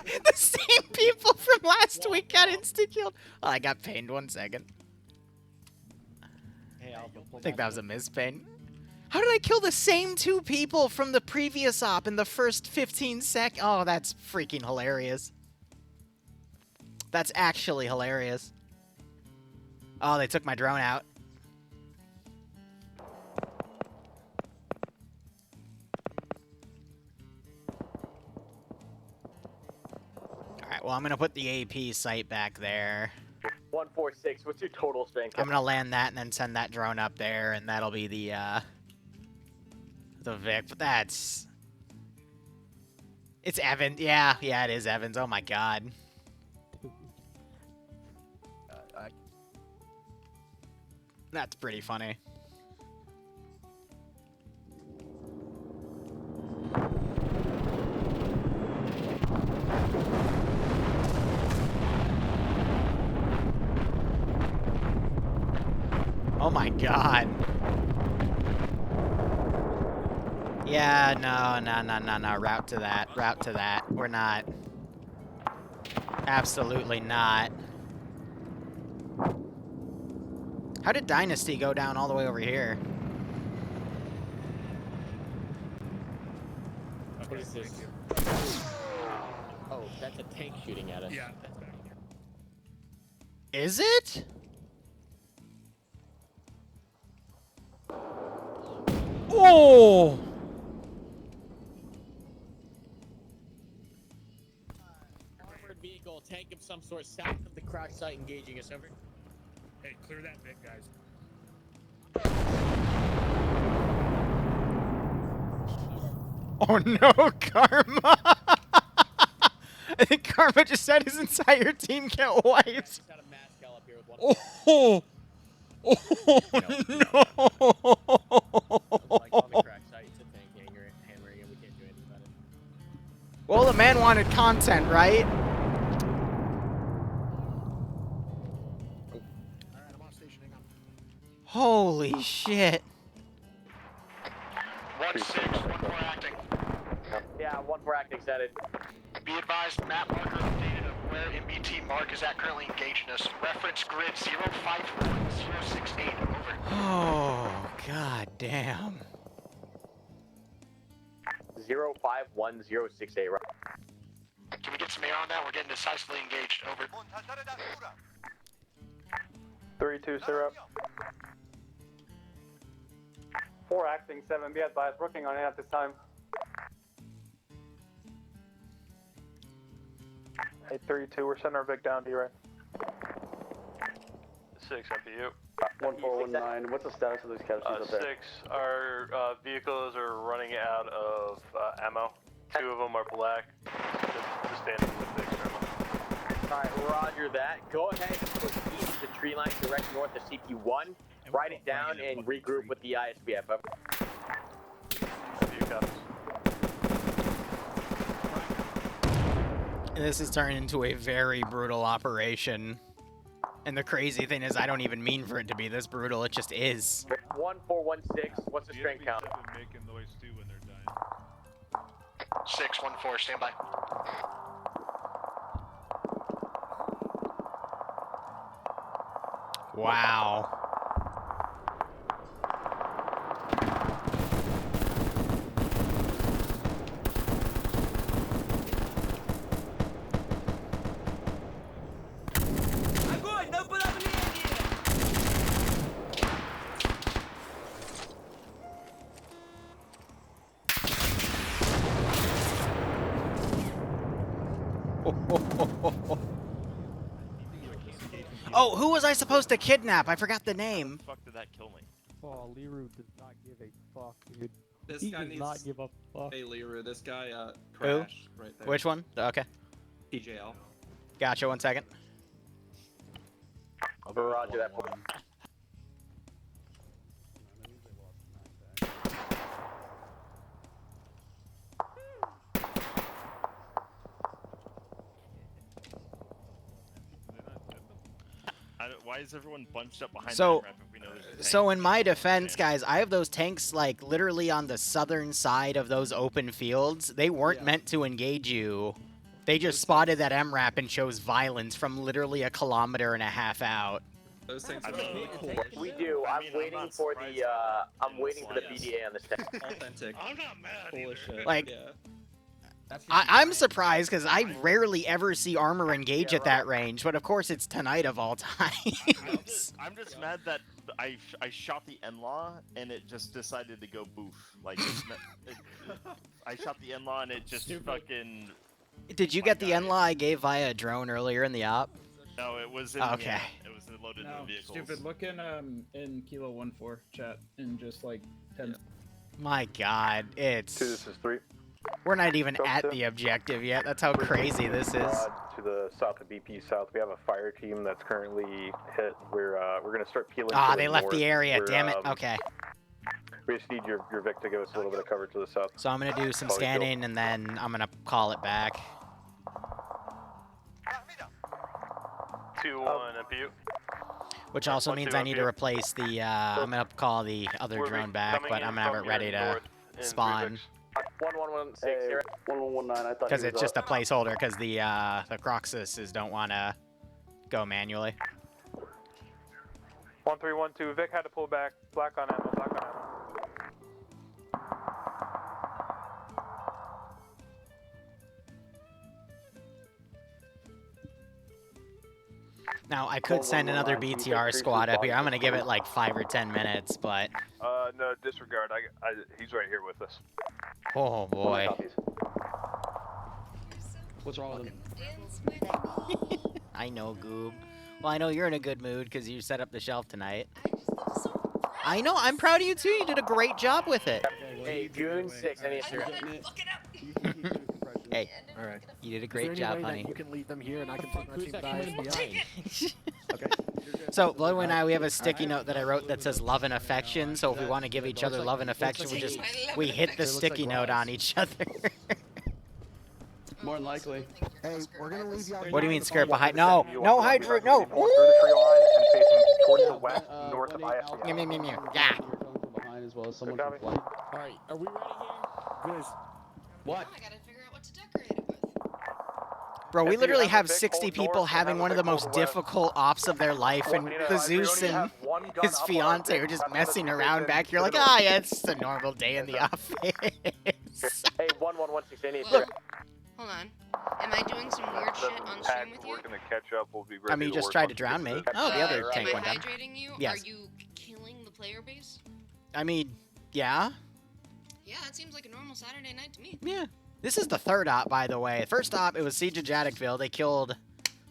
The same people from last week got insta-killed. Oh, I got pained 1 second. I think that was a mispaint. How did I kill the same 2 people from the previous op in the first 15 seconds? Oh, that's freaking hilarious. That's actually hilarious. Oh, they took my drone out. Alright, well, I'm going to put the AP site back there. 146. What's your total strength? I'm going to land that and then send that drone up there, and that'll be the Vic. But that's... It's Evans. Yeah, it is Evans. Oh, my God. That's pretty funny. Oh my God. Yeah, no. Route to that. We're not. Absolutely not. How did Dynasty go down all the way over here? What is this? Oh, that's a tank shooting at us. Yeah. Is it? Oh! Armored vehicle, tank of some sort, south of the crash site engaging us. Over. Hey, clear that bit, guys. Oh no, Karma! I think Karma just said his entire team get wiped. Oh! Oh no! Well, the man wanted content, right? Holy shit. 1-6, 1-4 acting. Yeah, 1-4 acting, set it. Be advised, map marker updated of where MBT Mark is at currently engaging us. Reference grid 051068, over. Oh, god damn. 051068, right. Can we get some air on that? We're getting decisively engaged, over. 3-2, syrup. 4 acting, 7 be advised, working on it at this time. 832, we're sending our Vic down to you, right? 6 FPU. 1419, what's the status of those casualties up there? 6, our vehicles are running out of ammo. 2 of them are black. Just standing with the external. Alright, roger that. Go ahead and push east to the tree line direct north of CP1. Write it down and regroup with the ISBF. This has turned into a very brutal operation. And the crazy thing is, I don't even mean for it to be this brutal, it just is. 1416, what's the strength count? Making noise too when they're dying. 614, stand by. Wow. Oh, who was I supposed to kidnap? I forgot the name. How the fuck did that kill me? Oh, Liru does not give a fuck, dude. This He guy does needs... not give a fuck. Hey, Liru, this guy, Who? crashed right there. Which one? Okay. TJL. Gotcha, 1 second. Roger that. Why is everyone bunched up behind So, the ramp if we know there's a tank? so in my defense, guys, I have those tanks like literally on the southern side of those open fields. They weren't meant to engage you. They just spotted that MRAP and chose violence from literally 1.5 kilometers out. Those tanks I are mean, really cool. We do. I'm I'm waiting not for surprised the by I'm waiting for the BDA on this tank. Authentic. I'm not mad Full either. of shit. Like, yeah. I'm surprised because I rarely ever see armor engage at that range, but of course it's tonight of all times. I'm just mad that I shot the NLAW and it just decided to go boof. Like, I shot the NLAW and it just fucking... Did you get the NLA I gave via a drone earlier in the op? No, it was in Okay. It was loaded in No, the vehicles. stupid. Look in Kilo 1-4 chat in just like 10. My God, it's... 2, this is 3. We're not even at the objective yet. That's how crazy this is. To the south of BP South, we have a fire team that's currently hit. We're gonna start peeling. Ah, to they the left north. the area. We're, Damn it. Okay. We just need your Vic to give us a little bit of cover to the south. So I'm gonna do some Probably scanning and then I'm gonna call it back. 2-1 and Butte. Which also means I need to replace the, I'm gonna call the other drone back, but I'm gonna have it ready to spawn. 1116 here. 1119. I thought Because it's just a placeholder, because the Croxuses don't want to go manually. 1312. Vic had to pull back. Black on ammo. Black on ammo. Now, I could send another BTR squad up here. I'm going to give it like 5 or 10 minutes, but... No, disregard. He's right here with us. Oh, boy. What's wrong with him? I know, Goob. Well, I know you're in a good mood because you set up the shelf tonight. I know, I'm proud of you too. You did a great job with it. Hey, Goon 6, I need to hear Hey, Alright. you did a great job, honey. You can leave them here and I can take my team behind. Okay. So, Bloodway and I, we have a sticky note that I wrote that says love and affection. So if we want to give each other love and affection, we hit the sticky note on each other. More than likely. Hey, we're gonna leave y'all. What do you mean skirt behind? No, no Hydra, no. Through the tree line and facing towards the west, north of ISBF. Meow, meow, meow, meow. Yeah. Behind as well as someone Copy. from flight. Alright, are we ready here? Guys, What? I gotta figure out what to decorate it with. Bro, we If you literally have have a big 60 hold people north, having have a one of the big hold most west. difficult ops of their life, and the Zeus and his fiance are just messing around back here like, ah, yeah, it's just a normal day in the office. Hey, 1116, I need to Look, hold on. Am I doing some weird shit on stream with you? We're gonna catch up. We'll be ready I mean, you just tried to drown me. Oh, the other tank Am I went down. hydrating you? Yes. Are you killing the player base? I mean, yeah. Yeah, that seems like a normal Saturday night to me. Yeah. This is the third op, by the way. First op, it was Siege of Jaddockville. They killed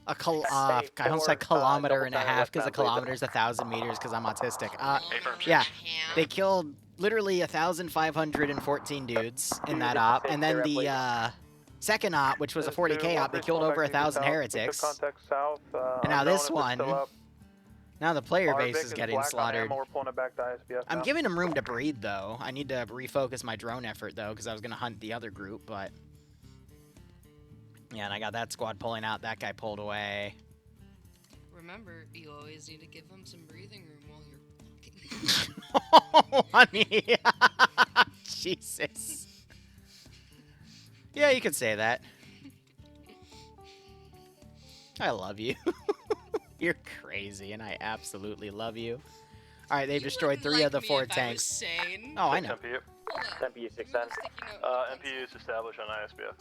a I almost said kilometer and a half because a kilometer is 1,000 meters because I'm autistic. Yeah, they killed literally 1,514 dudes in that op, and then the second op, which was a 40k op, they killed over 1,000 heretics. Contact south. And now this one, now the player base is getting slaughtered. We're pulling it back to ISBF I'm now. giving them room to breathe, though. I need to refocus my drone effort, though, because I was going to hunt the other group, but... Yeah, and I got that squad pulling out. That guy pulled away. Remember, you always need to give them some breathing room while you're Oh, honey. Jesus. Yeah, you could say that. I love you. You're crazy, and I absolutely love you. All right, they've destroyed 3 of the 4 tanks. sane. Oh, I know. MPU 610. MPU is established on ISBF.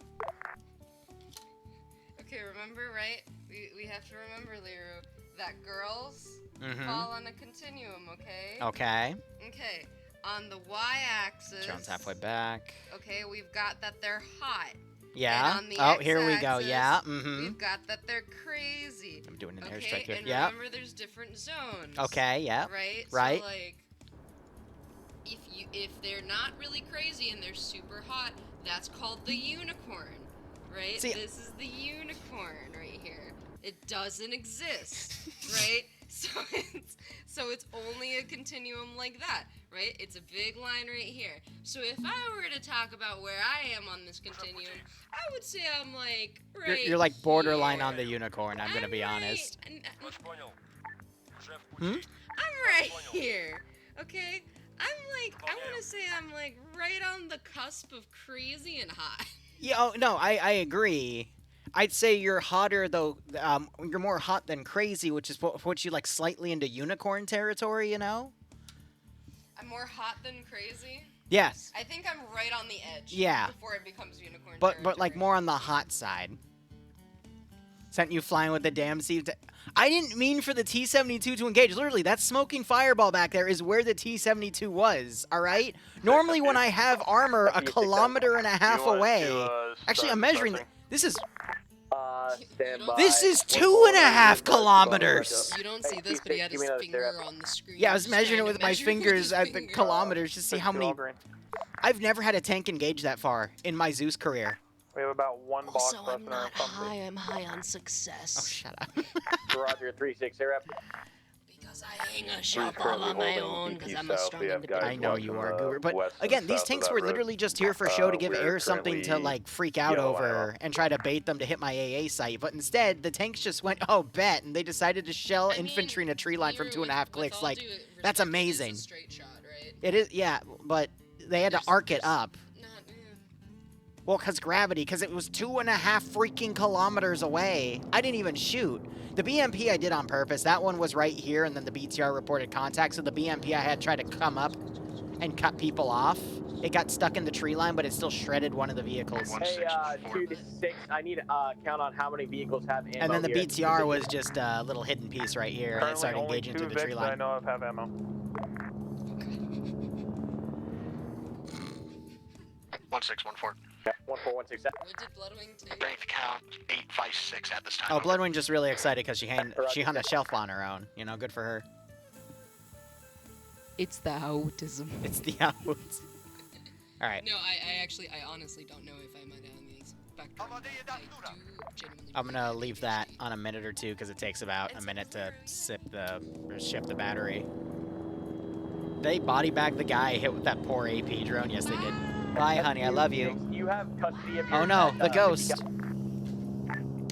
Okay, remember, right? We have to remember, Liru, that girls Mhm. fall on a continuum, okay? Okay. Okay, on the y-axis... Drone's halfway back. Okay, we've got that they're hot. Yeah. And on the Oh, here we go. x-axis, Yeah. Mm-hmm. We've got that they're crazy. I'm doing an okay? airstrike here. And Yeah. remember, there's different zones. Okay. Yeah. Right. Right. So, like, if they're not really crazy and they're super hot, that's called the unicorn, right? See- This is the unicorn right here. It doesn't exist, right? So it's only a continuum like that, right? It's a big line right here. So if I were to talk about where I am on this continuum, I would say I'm like right You're like borderline here. on the unicorn. I'm gonna be honest. Hmm? I'm right here, okay? I want to say I'm like right on the cusp of crazy and hot. Yeah. Oh, no, I agree. I'd say you're hotter though. You're more hot than crazy, which is what puts you like slightly into unicorn territory. You know? I'm more hot than crazy. Yes. I think I'm right on the edge. Yeah. Before it becomes unicorn. But like more on the hot side. Sent you flying with the damn C. I didn't mean for the T-72 to engage. Literally, that smoking fireball back there is where the T-72 was. All right. Normally, when I have armor a kilometer and a half away, actually, I'm measuring. This is. This is 2.5 kilometers. You don't see this, but he had his finger on the screen. Yeah, I was Just measuring it trying with to my measure fingers his at the finger. kilometers to see how many. I've never had a tank engage that far in my Zeus career. We have about one box Also, left I'm in our not high. I'm high on success. Oh, shut up. Roger, 3-6, they're up. Because I hang a shop all on my own because I'm a strong independent. I know you are, Goober. But again, these tanks were literally just here for show to give air something to like freak out over and try to bait them to hit my AA site. But instead, the tanks just went, oh, bet, and they decided to shell infantry in a tree line from 2.5 clicks. Like, that's amazing. Straight shot, right? It is, yeah, but they had to arc it up. Well, because gravity, because it was 2.5 freaking kilometers away. I didn't even shoot. The BMP I did on purpose. That one was right here, and then the BTR reported contact. So the BMP I had tried to come up and cut people off. It got stuck in the tree line, but it still shredded one of the vehicles. Hey, 2-6, I need count on how many vehicles have ammo. And then the here. BTR was just a little hidden piece right here, and it started Currently, engaging only through 2 the tree Vics that I line. know of have ammo. 1614. 14167. What did Bloodwing take? Strength count 856 at this time. Oh, Bloodwing just really excited because she hung a shelf on her own. You know, good for her. It's the autism. It's the out. All right. No, I honestly don't know if I'm on the spectrum. I do genuinely. I'm gonna leave that on a minute or two because it takes about a minute to shift the battery. They body bagged the guy hit with that poor AP drone. Yes, they did. Bye, honey. I love you. You have custody of your Oh no, the 50 ghost.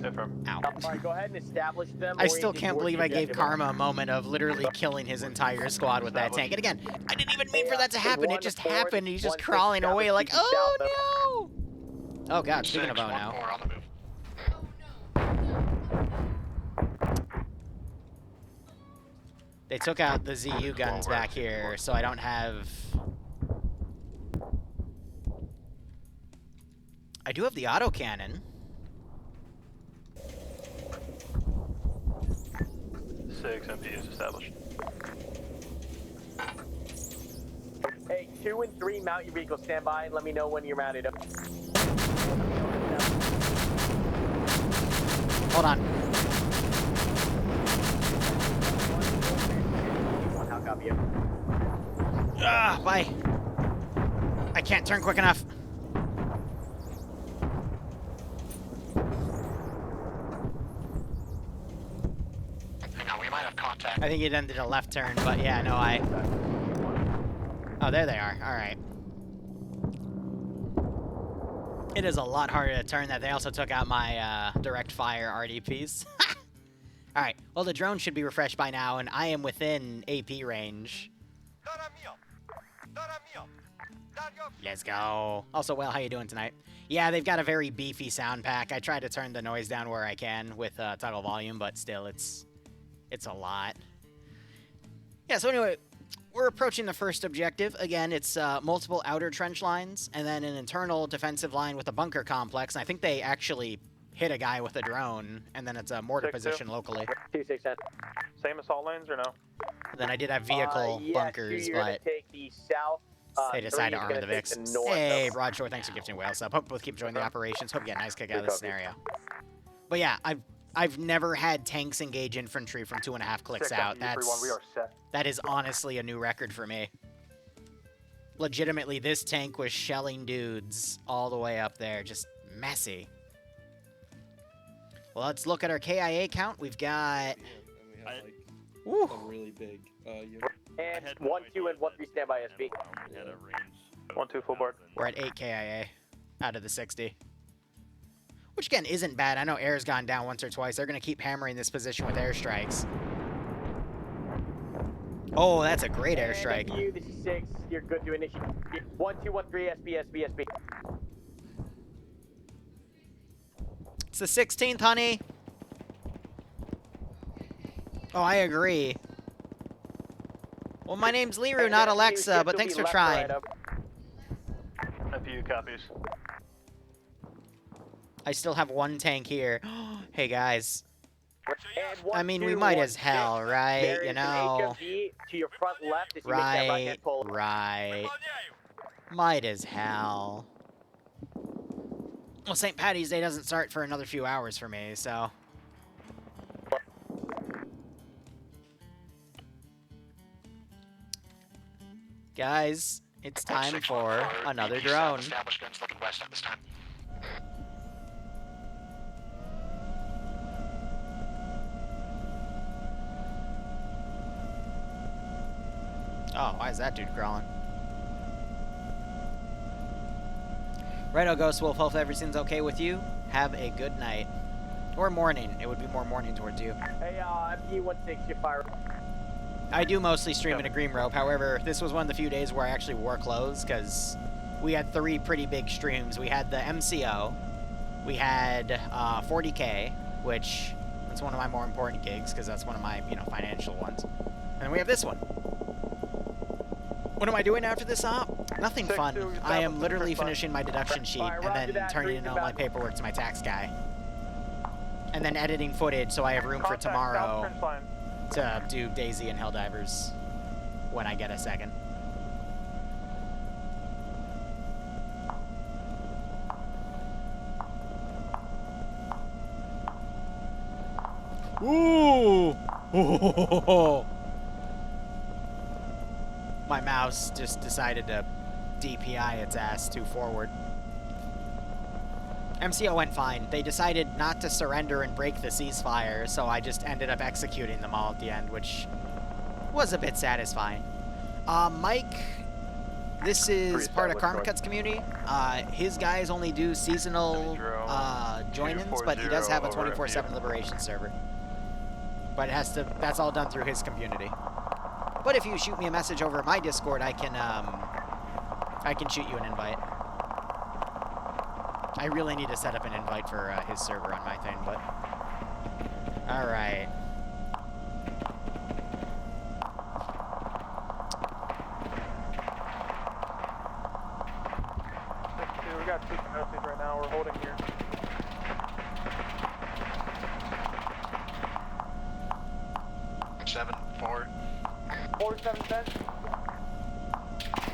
Ow. Alright, go ahead and establish them. I still oriented can't towards believe the I gave objective. Karma a moment of literally killing his entire squad with that tank. And again, I didn't even mean for that to happen. It just happened. He's just crawling away like, oh no! Oh god, speaking of oh no. They took out the ZU guns back here, so I don't have... I do have the autocannon. 6 MPUs established. Hey, 2 and 3, mount your vehicle. Stand by and let me know when you're mounted up. Hold on. How copy you? Ah, bye. I can't turn quick enough. might have contact. I think it ended a left turn, but yeah, no, I... Oh, there they are. All right. It is a lot harder to turn that. They also took out my direct fire RDPs. All right. Well, the drone should be refreshed by now, and I am within AP range. Let's go. Also, well, how you doing tonight? Yeah, they've got a very beefy sound pack. I try to turn the noise down where I can with toggle volume, but still, it's a lot. Yeah, so anyway, we're approaching the first objective. Again, it's multiple outer trench lines, and then an internal defensive line with a bunker complex. And I think they actually hit a guy with a drone, and then it's a mortar position locally. 2-6-10. Same assault lanes or no? Then I did have vehicle bunkers, you're gonna but take the south. they decided to three arm is the gonna take VIX. the north Hey, of- Broadshore, thanks for gifting whale sub. Hope both keep enjoying the operations. Hope you get a nice kick out of this scenario. But yeah, I've never had tanks engage infantry from 2.5 clicks Sick, out. E31, we are set. That is honestly a new record for me. Legitimately, this tank was shelling dudes all the way up there. Just messy. Well, let's look at our KIA count. We've got... And we have like a really big unit. And 1-2 and 1-3 standby SB. 1-2 full board. We're at 8 KIA out of the 60. Which, again, isn't bad. I know air's gone down once or twice. They're going to keep hammering this position with airstrikes. Oh, that's a great airstrike. And you, this is 6. You're good to initiate. 1-2, 1-3, SB, SB, SB. It's the 16th, honey. Oh, I agree. Well, my name's Liru, not Alexa, but thanks for trying. A few copies. I still have one tank here. Hey, guys. And I mean, 1-2, we might as 1-6. hell, right? There You is know. an HMG to your front left as you make that Right, right-hand pull. right. Might as hell. Well, St. Patty's Day doesn't start for another few hours for me, so... Guys, it's time for another drone. Established guns looking west at this time. Oh, why is that dude crawling? Righto, Ghost Wolf. Hope everything's okay with you. Have a good night. Or morning. It would be more morning towards you. Hey, MD16, you fire. I do mostly stream in a green rope. However, this was one of the few days where I actually wore clothes because we had 3 pretty big streams. We had the MCO. We had 40K, which that's one of my more important gigs because that's one of my, financial ones. And then we have this one. What am I doing after this op? Nothing fun. I am literally finishing my deduction sheet and then turning in all my paperwork to my tax guy. And then editing footage so I have room for tomorrow to do Daisy and Helldivers when I get a second. Ooh! Oh! My mouse just decided to DPI its ass too forward. MCO went fine. They decided not to surrender and break the ceasefire, so I just ended up executing them all at the end, which was a bit satisfying. Mike, this is part of Karma Cut's community. His guys only do seasonal join-ins, but he does have a 24/7 Liberation server. But it has to. That's all done through his community. But if you shoot me a message over my Discord, I can shoot you an invite. I really need to set up an invite for his server on my thing, but... Alright. We got 2 casualties right now. We're holding here. Seven, 4. 4710.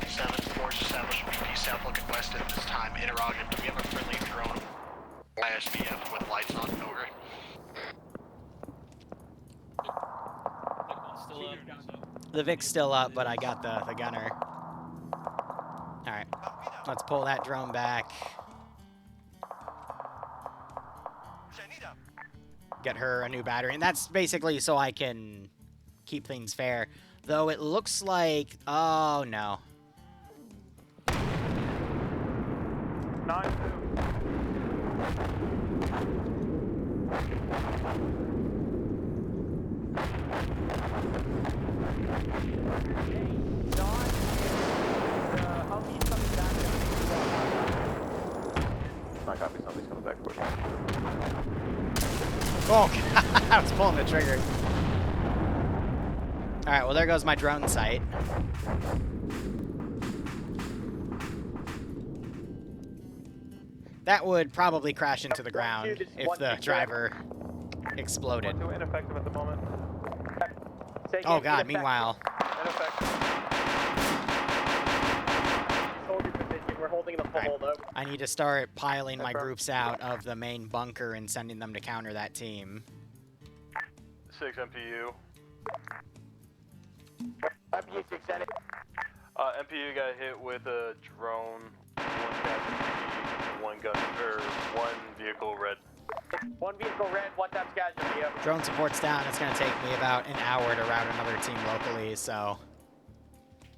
7, 4 established. VP South looking west at this time. Interrogative. Do we have a friendly drone? ISBF with lights on. Over. The Vic's still up, but I got the gunner. Alright. Let's pull that drone back. Get her a new battery. And that's basically so I can keep things fair. Though it looks like... Oh, no. 9-2. Not copy, somebody's coming back for you. Oh, God, I was pulling the trigger. Alright, well, there goes my drone site. That would probably crash into the ground if the driver exploded. Ineffective at the moment. Oh, God, meanwhile... We're holding the full hold up. I need to start piling my groups out of the main bunker and sending them to counter that team. 6 MPU. MPU 6 Senate. MPU got hit with a drone, 1 casualty, 1 gun, or 1 vehicle red. 1 vehicle red, 1 times casualty. Yep. Drone support's down. It's going to take me about an hour to route another team locally, so...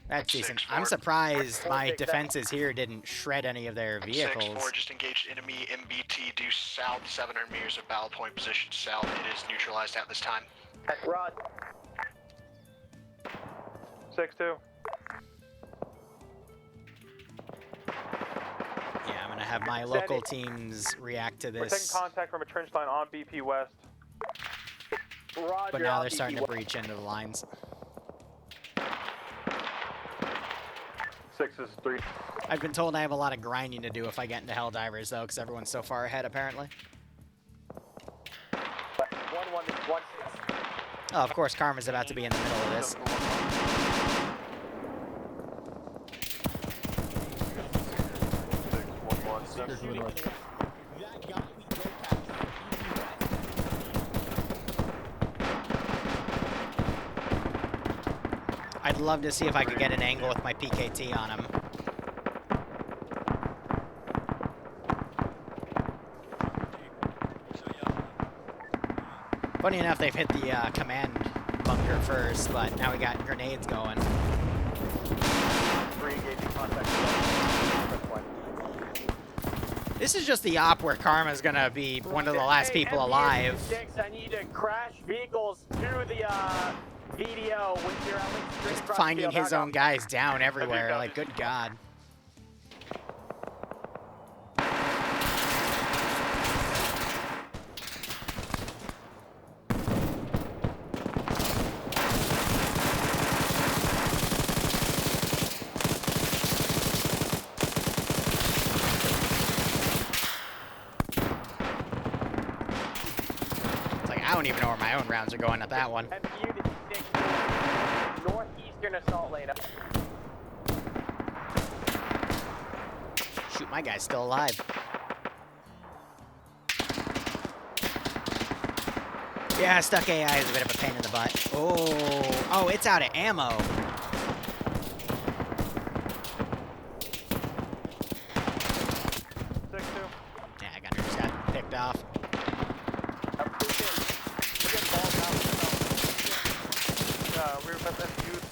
That's decent. I'm surprised my defenses here didn't shred any of their vehicles. 6-4 just engaged enemy MBT due south, 700 meters of battle point position south. It is neutralized at this time. Rod. 6-2. Yeah, I'm going to have my local teams react to We're taking this. contact from a trench line on BP West. Roger, But now they're starting to breach into the lines. 6 is 3. I've been told I have a lot of grinding to do if I get into Helldivers, though, because everyone's so far ahead, apparently. 1-1 is 1-6. Oh, of course, Karma's about to be in the middle of this. I'd love to see if I could get an angle with my PKT on him. Funny enough, they've hit the command bunker first, but now we got grenades going. This is just the op where Karma's gonna be one of the last people alive. I need to crash vehicles to the VDO with your Just finding his own guys down everywhere, like, good God. It's like, I don't even know where my own rounds are going at that one. Northeastern assault lane. Shoot, my guy's still alive. Yeah, stuck AI is a bit of a pain in the butt. Oh, it's out of ammo. Yeah, I just got picked off. We were supposed to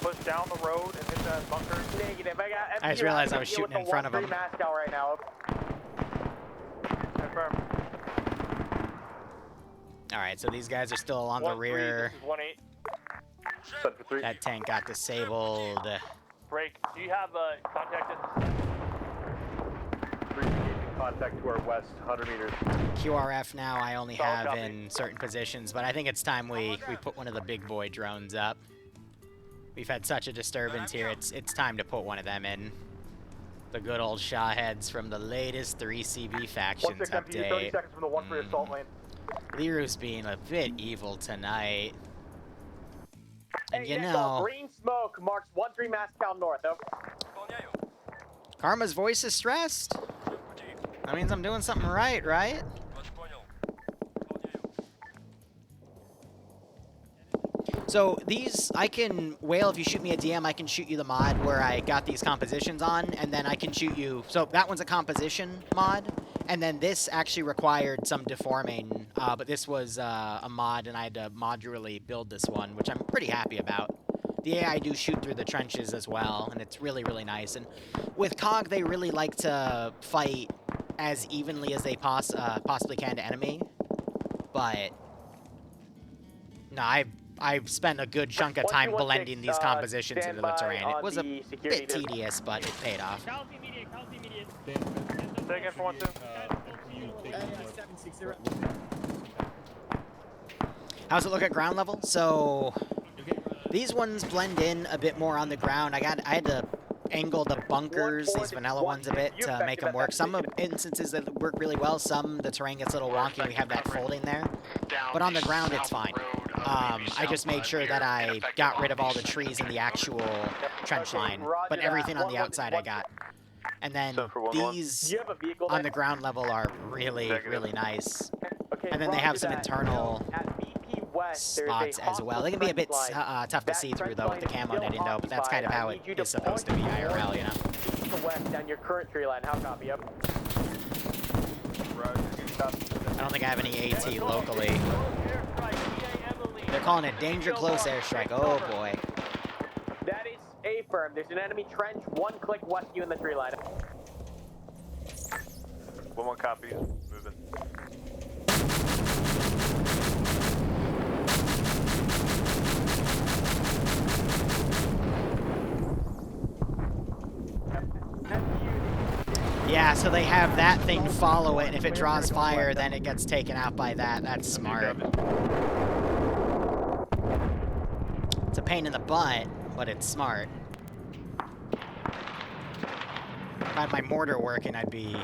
push down the road and hit that bunker. Negative. I just realized I was shooting in front of him. Mascal right now. Confirm. Alright, so these guys are still on the rear. That tank got disabled. Break. Do you have contact in? Contact to our west, 100 meters. QRF now I only have in certain positions, but I think it's time we put one of the big boy drones up. We've had such a disturbance here, it's time to put one of them in. The good old Shawheads from the latest 3CB factions update. 30 seconds from the 1-3 assault lane. Liru's being a bit evil tonight. And Hey, you Nico, know, green smoke marks 1-3 Mascal north. Over. Karma's voice is stressed. That means I'm doing something right, right? So these, I can, Whale, if you shoot me a DM, I can shoot you the mod where I got these compositions on, and then I can shoot you, so that one's a composition mod, And then this actually required some deforming, but this was a mod, and I had to modularly build this one, which I'm pretty happy about. The AI do shoot through the trenches as well, and it's really, really nice. And with KOG, they really like to fight as evenly as they possibly can to enemy. But no, I've spent a good chunk of time blending these compositions into the terrain. It was a bit tedious, but it paid off. Second for 1-2. How's it look at ground level? So these ones blend in a bit more on the ground. I had to angle the bunkers, these vanilla ones, a bit to make them work. Some instances that work really well. Some the terrain gets a little wonky. We have that folding there, but on the ground it's fine. I just made sure that I got rid of all the trees in the actual trench line, but everything on the outside I got. And then these on the ground level are really, really nice. And then they have some internal spots as well. They can be a bit tough to see through, though, with the camo netting, though, but that's kind of how it is supposed to be IRL, you know? To west down your current tree line. How copy? Up. I don't think I have any AT locally. They're calling it danger close airstrike. Oh, boy. That is a firm. There's an enemy trench 1 click west of you in the tree line. 1-1 copy. Moving. Yeah, so they have that thing follow it, and if it draws fire, then it gets taken out by that. That's smart. It's a pain in the butt, but it's smart. If I had my mortar working, I'd be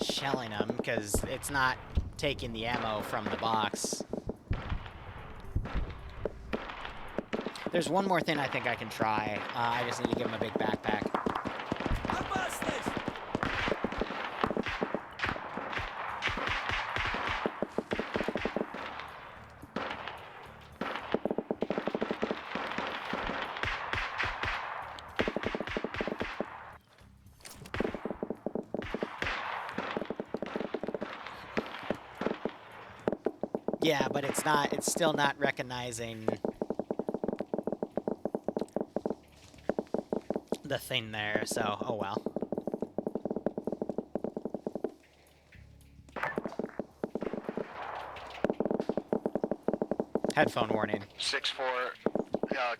shelling them, because it's not taking the ammo from the box. There's one more thing I think I can try. I just need to give him a big backpack. Yeah, but it's still not recognizing the thing there, so, oh well. Headphone warning. 6-4,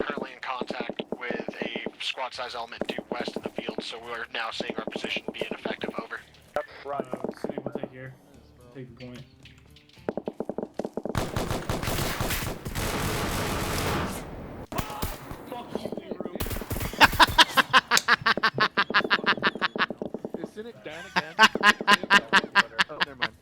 currently in contact with a squad size element due west of the field, so we're now seeing our position be ineffective. Over. City will take here. Take the point. Isn't it down again? Oh, never mind.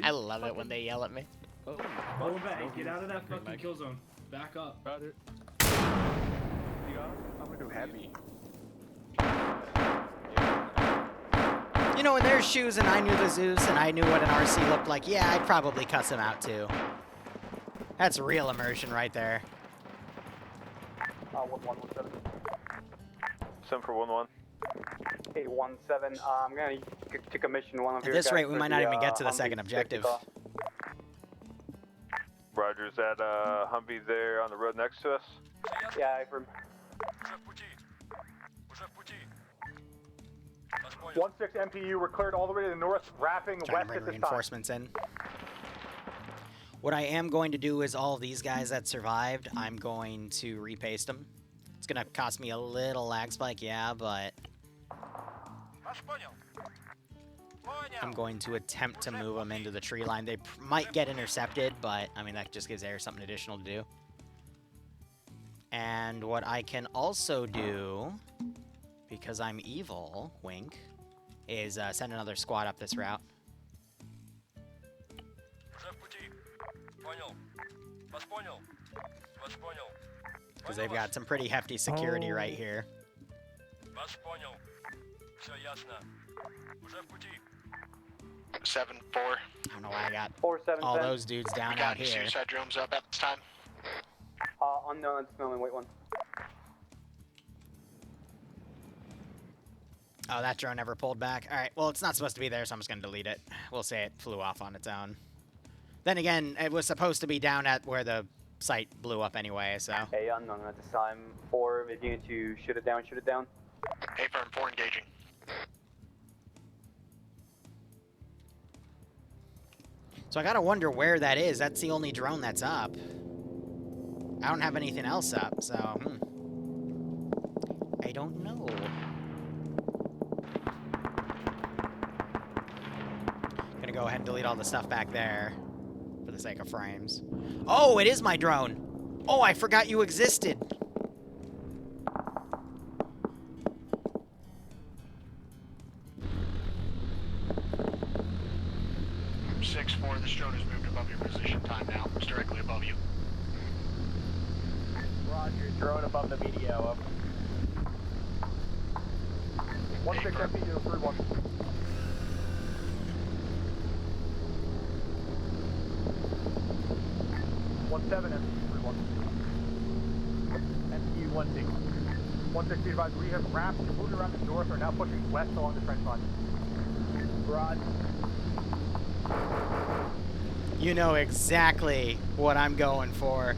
I love it when they yell at me. Go back. Get out of that fucking kill zone. Back up. Brother. I'm gonna do heavy. You know, in their shoes, and I knew the Zeus, and I knew what an RC looked like, yeah, I'd probably cuss him out, too. That's real immersion right there. 1117. 7 for 1-1. 817. I'm gonna to commission one of your At this guys rate, we for might the, not even get to the Humvee second objective. safety call. Roger, is that Humvee there on the road next to us? Yeah, I've 16 MPU, we're cleared all the way to the north, wrapping Trying west to bring at this time. reinforcements in. What I am going to do is all of these guys that survived, I'm going to repaste them. It's going to cost me a little lag spike, yeah, but I'm going to attempt to move them into the tree line. They might get intercepted, but, I mean, that just gives Air something additional to do. And what I can also do, because I'm evil, wink, is send another squad up this route. Because they've got some pretty hefty security right here. 7-4. I don't know why I got 4-7. all those dudes down We got out here. suicide drones up at this time. Unknown, Snowman, wait one. Oh, that drone never pulled back. All right, well, it's not supposed to be there, so I'm just going to delete it. We'll say it flew off on its own. Then again, it was supposed to be down at where the site blew up anyway, so... Hey, unknown at this time. 4, beginning to shoot it down, shoot it down. Hey, firm 4 engaging. So I gotta wonder where that is. That's the only drone that's up. I don't have anything else up, so, I don't know. Gonna go ahead and delete all the stuff back there for the sake of frames. Oh, it is my drone! Oh, I forgot you existed! 6-4, this drone has moved above your position time now. It's directly above you. Roger, drone above the video. 16 FP, 31. 17 FP, 31. FP 16. 16 advised, we have wrapped and moved around the north, are now pushing west along the trench line. Rod. You know exactly what I'm going for.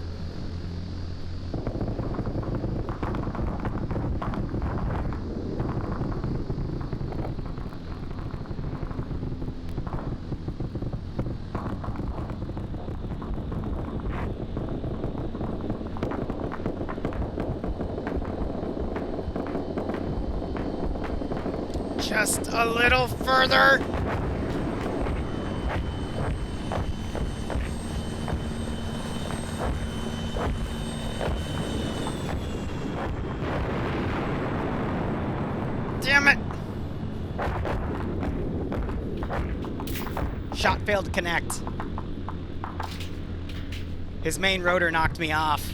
Just a little further. Damn it! Shot failed to connect. His main rotor knocked me off.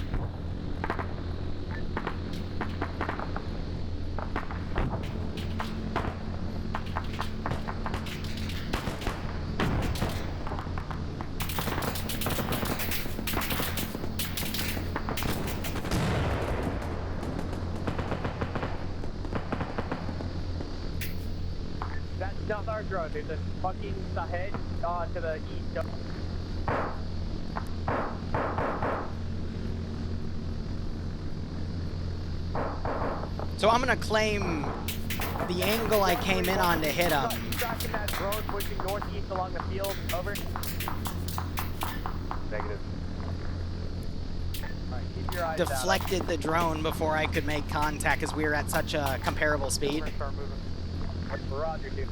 That's our drone. There's a fucking ahead to the east. So I'm gonna claim the angle I came in on to hit him. Tracking that drone pushing northeast along the field. Over. Negative. Alright, keep your eyes Deflected the drone before I could make contact because we were at such a comparable speed. Roger, dude.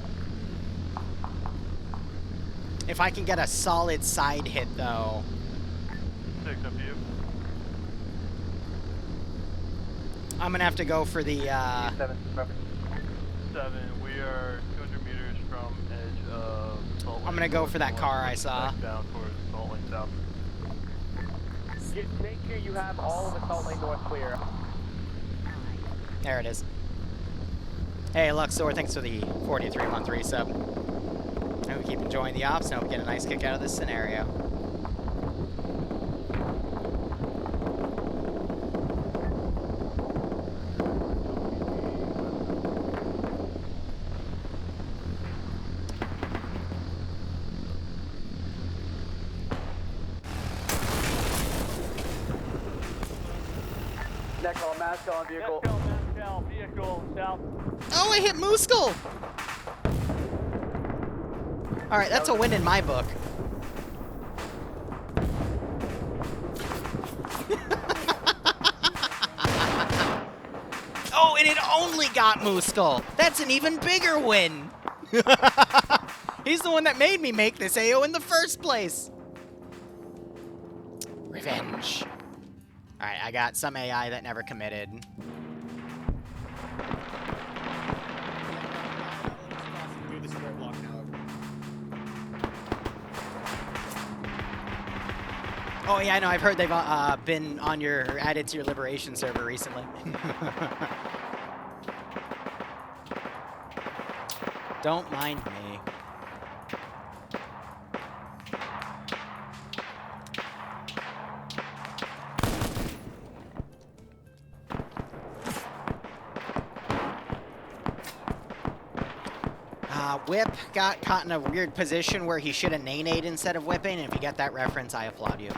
If I can get a solid side hit, though. 6 up you. I'm gonna have to go for the, 7, we are 200 meters from edge of Salt Lake. I'm gonna go for that car I saw. Down towards Salt Lake South. Make sure you have all of the Salt Lake North clear. There it is. Hey, Luxor, thanks for the 43-month resub. I hope you keep enjoying the ops and I hope you get a nice kick out of this scenario. Next on mask on vehicle. Vehicle south. Oh, I hit Mooskle! Alright, that's a win in my book. Oh, and it only got Mooskle! That's an even bigger win! He's the one that made me make this AO in the first place! Revenge. Alright, I got some AI that never committed. Oh yeah, I know. I've heard they've been on your added to your Liberation server recently. Don't mind me. Whip got caught in a weird position where he should have nay-nayed instead of whipping, and if you get that reference, I applaud you.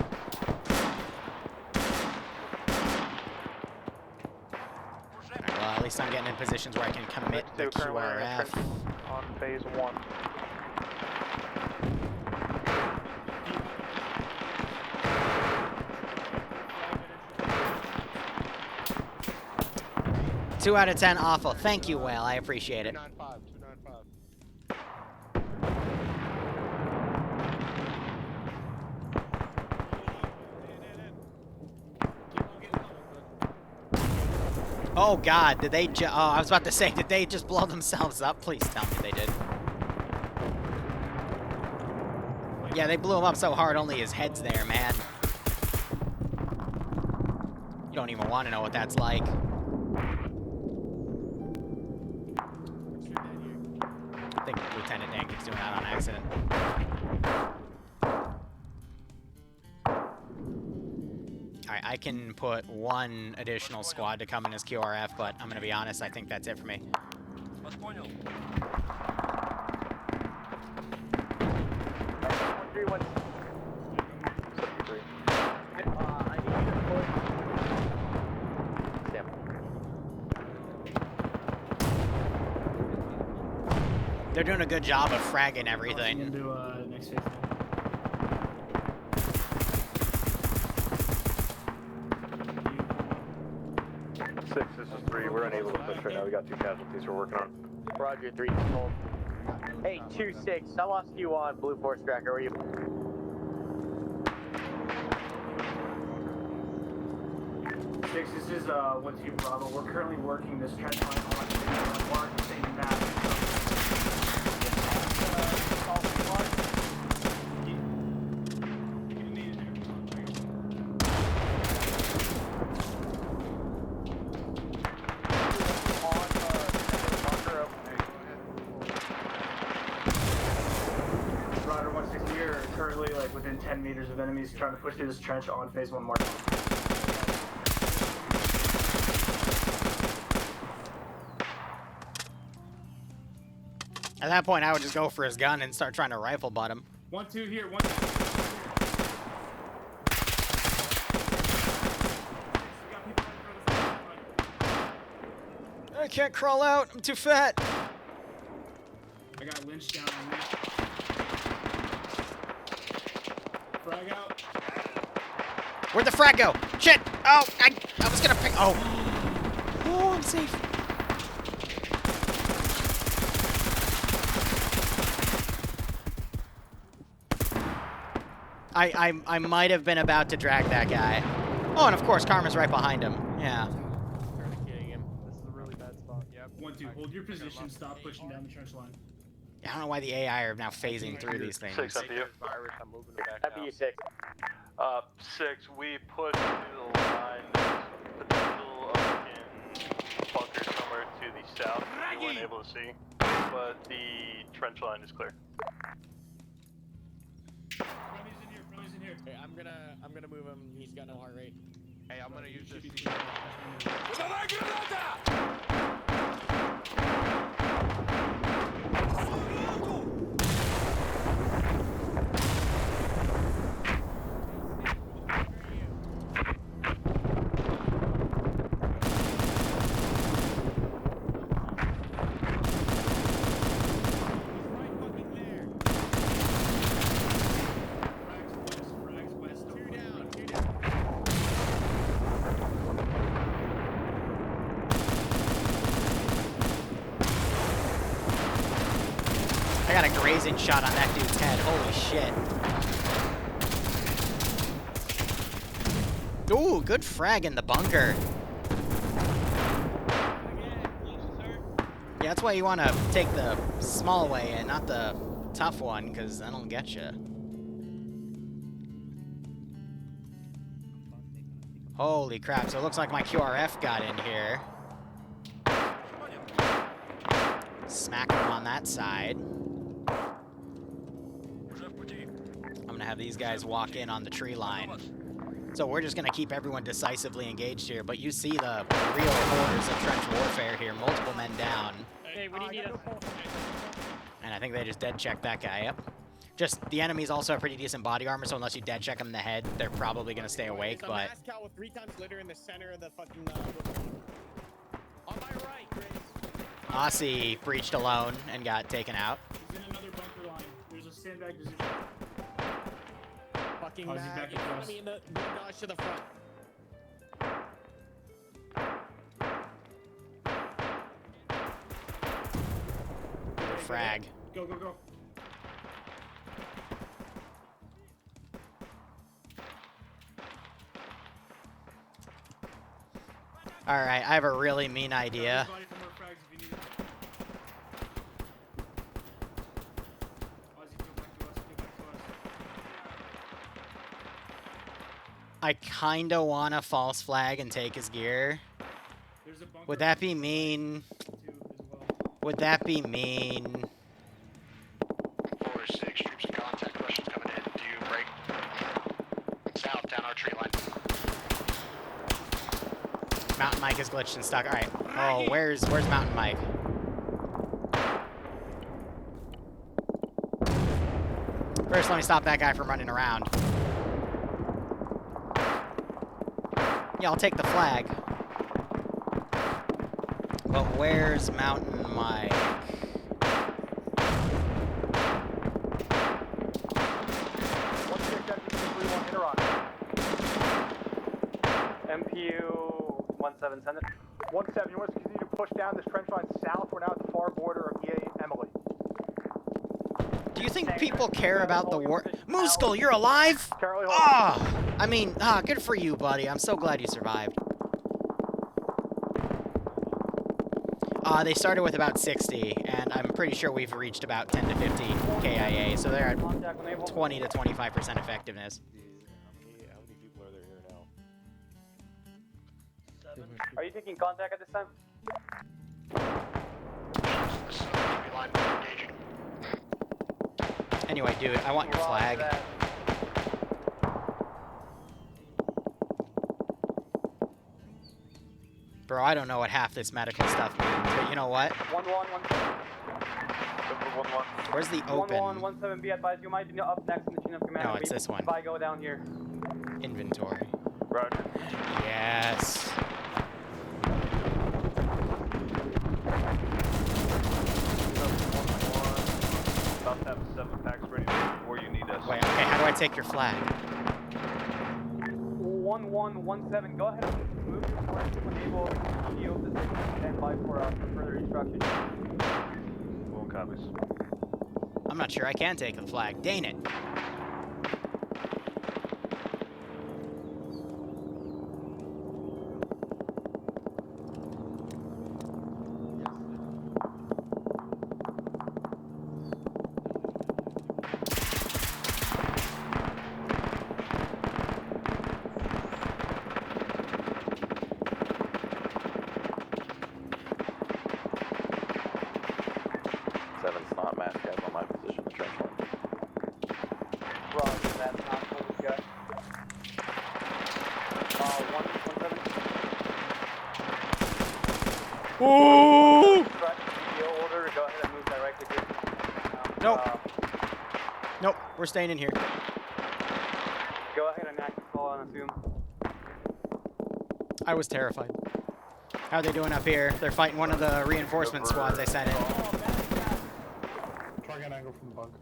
Alright, well, at least I'm getting in positions where I can commit the QRF. On phase 1. Two out of 10, awful. Thank you, Whale. I appreciate it. 295. Oh God, did they oh, I was about to say, did they just blow themselves up? Please tell me they did. Yeah, they blew him up so hard, only his head's there, man. You don't even want to know what that's like. I think Lieutenant Dankin's doing that on accident. Alright, I can put one additional squad to come in as QRF, but I'm gonna be honest, I think that's it for me. They're doing a good job of fragging everything. Next phase. Six, this is 3. We're unable to push right now. We got 2 casualties we're working on. Roger, 3 hold. Hey, 2-6, I lost you on Blue Force Tracker. Where are you? Six, this is 1-2 Bravo. We're currently working this trench line on Mark, same map. Roger 160, we are currently like within 10 meters of enemies trying to push through this trench on phase 1 mark. At that point, I would just go for his gun and start trying to rifle butt him. 1-2 here, 1-2. I can't crawl out. I'm too fat. I got lynched down on me. Frag out. Where'd the frag go? Shit! Oh, I was gonna pick. Oh. Oh, I'm safe. I might have been about to drag that guy. Oh, and of course, Karma's right behind him. Yeah. Tourniqueting him. This is a really bad spot. Yep. 1-2, hold your position, stop pushing down the trench line. I don't know why the AI are now phasing through these things. 6 up to you. Virus, I'm moving back That'd be 6. 6, we pushed through the line. There's potential of in bunker somewhere to the south. We weren't able to see, but the trench line is clear. Frontie's in here. Okay, I'm gonna move him. He's got no heart rate. Hey, I'm gonna use this. I got a grazing shot on that dude's head. Holy shit. Ooh, good frag in the bunker. Yeah, that's why you want to take the small way and not the tough one, because that'll get you. Holy crap, so it looks like my QRF got in here. Smack him on that side. I'm gonna have these guys walk in on the tree line. So we're just gonna keep everyone decisively engaged here, but you see the real horrors of trench warfare here. Multiple men down. Hey, what do you need us? And I think they just dead checked that guy. Yep. Just the enemy's also a pretty decent body armor, so unless you dead check them in the head, they're probably gonna stay awake. It's a But mass cow with 3 times litter in the center of the fucking. On my right, Grace. Aussie breached alone and got taken out. He's in another bunker line. There's a sandbag position. Fucking Ozzy's mad. back He's at gonna us. be in the dodge to the front. Frag. Go, go, go. Alright, I have a really mean idea. Body for more frags if you need it. Ozzy, go back to us. Go back to us. I kinda wanna false flag and take his gear. There's a bunker. Would that be mean? Would that be mean? 4-6, troops in contact. Questions coming in. Do you break south down our tree line? Mountain Mike is glitched and stuck. Alright. Oh, where's Mountain Mike? First, let me stop that guy from running around. Yeah, I'll take the flag. But where's Mountain Mike? MPU 17, send it. 17, you want us to continue to push down this trench line south? We're now at the far border of EA Emily. Do you think people care about the war? Mooskle, you're alive? Ah! I mean, good for you, buddy. I'm so glad you survived. They started with about 60, and I'm pretty sure we've reached about 10 to 15 KIA, so they're at 20 to 25% effectiveness. How many people are there here now? 7. Are you taking contact at this time? Anyway, dude, I want your flag. Bro, I don't know what half this medical stuff means, but you know what? 1117. Where's the open? 1117, be advised, you might be up next in the chain of command. No, it's this one. If I go down here. Inventory. Roger. Yes. About to have 7 packs ready before you need us. Wait, okay, how do I take your flag? 1117, go ahead and move your force to enable shield position and stand by for further instructions. Full copies. I'm not sure I can take the flag. Dang it. Ooh! Nope. Nope, we're staying in here. Go ahead and act call and assume. I was terrified. How are they doing up here? They're fighting one of the reinforcement squads I sent in. Target angle from the bunker.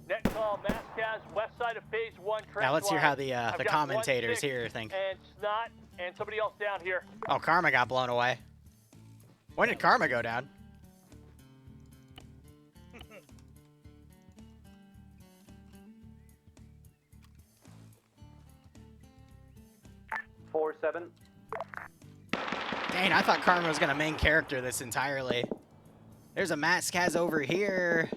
Next call, Maskaz, west side of phase 1. Now let's hear how the I've got commentators 1-6 here think. And Snot and somebody else down here. Oh, Karma got blown away. When did Karma go down? Four, 7. Dang, I thought Karma was gonna main character this entirely. There's a Maskaz over here.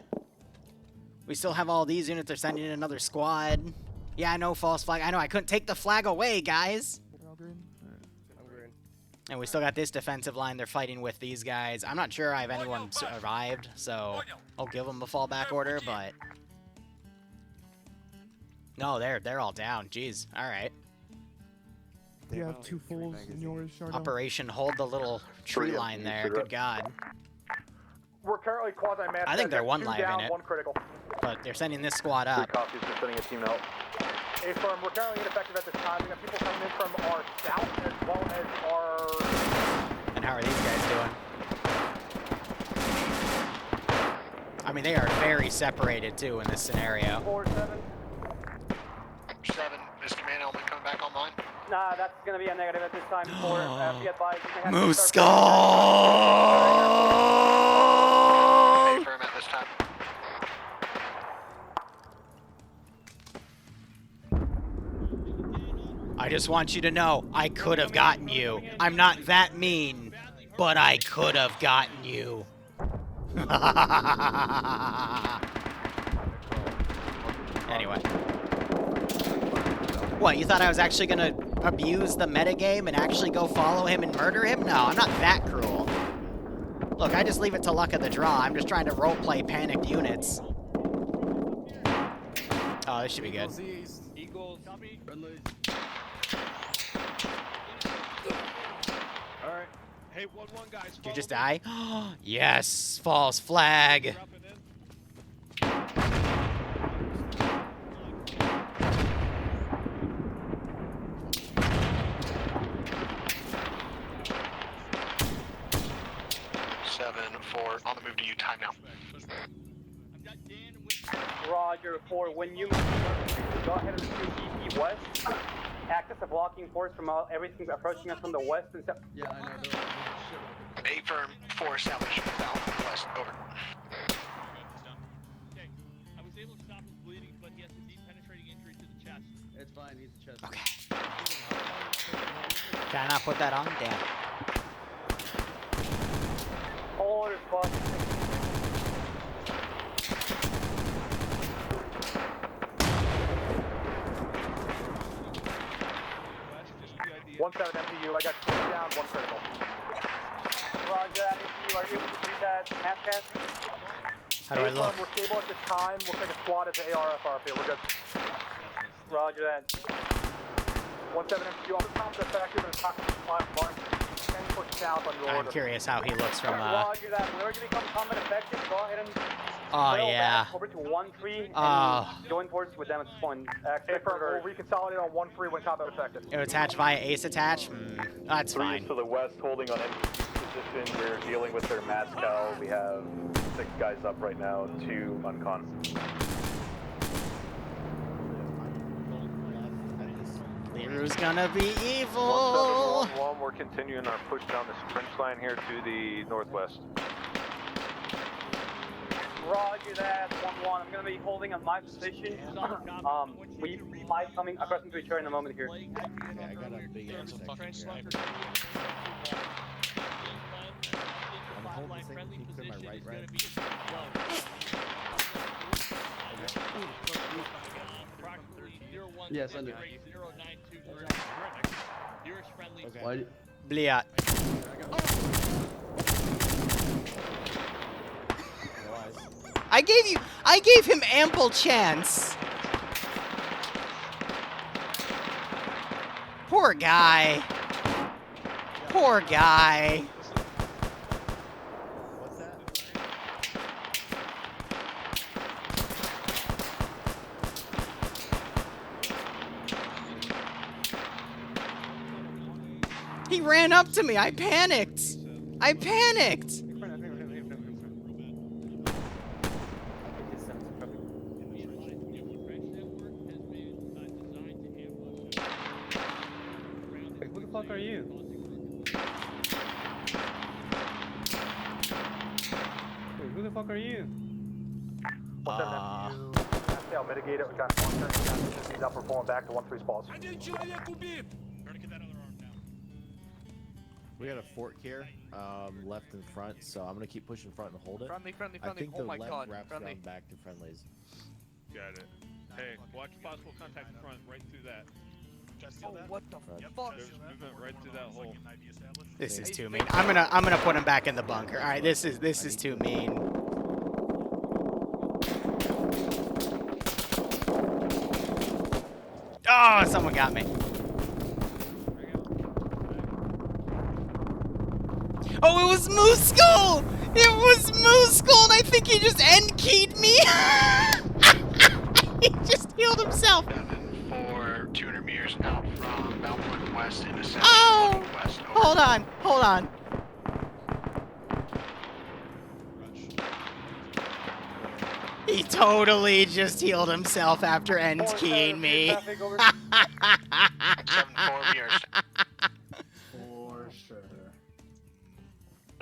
We still have all these units. They're sending in another squad. Yeah, I know, false flag. I know, I couldn't take the flag away, guys. I'm green. And we still got this defensive line. They're fighting with these guys. I'm not sure I have anyone survived, so I'll give them a fallback order, but... No, they're all down. Jeez. All right. You have 2 fulls in yours, Shardo? Operation hold the little tree line there. Good God. We're currently quasi-mass. I think they're one two live down, in it. one critical. But they're sending this squad up. Copies, just sending a team out. A firm, we're currently ineffective at this time. We have people coming in from our south as well as our... And how are these guys doing? I mean, they are very separated, too, in this scenario. 4-7. 7, is command element coming back online? Nah, that's gonna be a negative at this time. For be advised, you may have Moose to Skull! A firm at this time. I just want you to know, I could have gotten you. I'm not that mean, but I could have gotten you. Anyway. What, you thought I was actually gonna abuse the metagame and actually go follow him and murder him? No, I'm not that cruel. Look, I just leave it to luck of the draw. I'm just trying to roleplay panicked units. Oh, this should be good. Eagles. Alright. Hey, 1-1 guys. Did you just die? Yes, false flag. On the move to you, time now. Roger, 4. When you go ahead and do EP West, act as a blocking force from everything approaching us from the west and south. Yeah, I know. A firm, 4 established, south, west, over. Okay. I was able to stop his bleeding, but he has a deep penetrating injury to the chest. It's fine, he's a chest. Okay. Can I not put that on? Damn. Orders, boss. One 7 MPU, I got 2 down, 1 critical. Roger that, MPU, are you able to do that half cast? How do I look? We're stable at this time. We'll take a squad as the ARFR field. We're good. Roger that. 1-7 MPU on the top of the factory, going to talk to 5 mark. 10 foot south on your I'm order. curious how he looks from, Roger that. Whenever you become combat effective, go ahead and Oh, trail yeah. back over to 1-3 and Oh. join forces with them at this point. We'll reconsolidate on 1-3 when combat effective. It was attached via ace attach? That's 3 fine. is to the west, holding on empty position. We're dealing with their Mascal. We have 6 guys up right now, 2 uncon. Liru's gonna be evil! 1-7-1-1, we're continuing our push down this trench line here to the northwest. Roger that, 1-1. I'm going to be holding on my position. We might coming across into each other in a moment here. Yeah, I got a big ass section here. I'm holding this thing, keep clear my right. Yes, I do. Okay. Why? Bliat. I gave him ample chance. Poor guy. Poor guy. What's that? He ran up to me. I panicked. I panicked. Wait, who the fuck are you? Wait, who the fuck are you? I'll mitigate it. We got 130 down. He's up. We're pulling back to 1-3 spalls. We got a fork here, left and front, so I'm gonna keep pushing front and hold it. Friendly. I think Oh the my left God, wraps friendly. around back to friendlies. Got it. Hey, watch possible contact in front, right through that. Oh, what the fuck? There's movement right through that hole. This is too mean. I'm gonna put him back in the bunker. All right, this is too mean. Oh, someone got me. Oh, it was Moose Skull! It was Moose Gold. I think he just end keyed me. He just healed himself. For 200 meters out from Belmont West into South Oh! West. Hold on, hold on. He totally just healed himself after end keying me. 7-4 meters. For sure.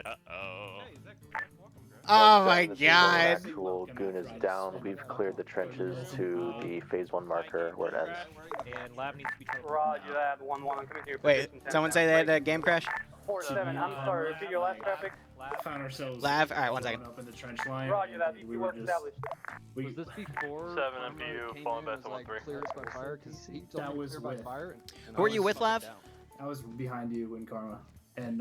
Uh-oh. Oh my This is god. Actual goon is down. We've cleared the trenches to the phase 1 marker where it ends. And lab needs to be teleported. Roger that. 1-1. I'm coming to your Wait, position. someone say they had a game crash? 4-7. I'm sorry. Repeat your last traffic. Found ourselves. Lav? Alright, 1 second. Up in the trench line. Roger that. We were just. We, Was this before 7 MPU, falling back to 1-3. clearance by fire? Because he told That me was clear by with- fire. And Who I are you was with, Lav? fucking down. I was behind you in Karma, and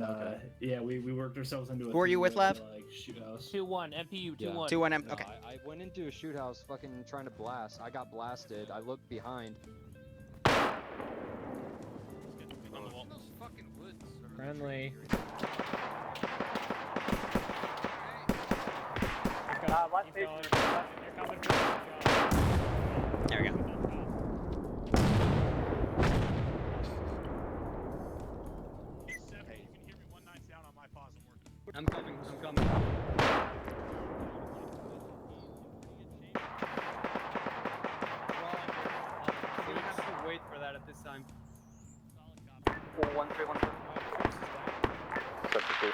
yeah, we worked ourselves into. Who are you with, Lav? Like shoot house. 2-1, MPU, 2-1. 2-1 M. No, Okay. I went into a shoot house fucking trying to blast. I got blasted. I looked behind. Friendly. Last station. There we go. I'm coming. I'm coming. We have to wait for that at this time. 1-3, 1-3. Substitute.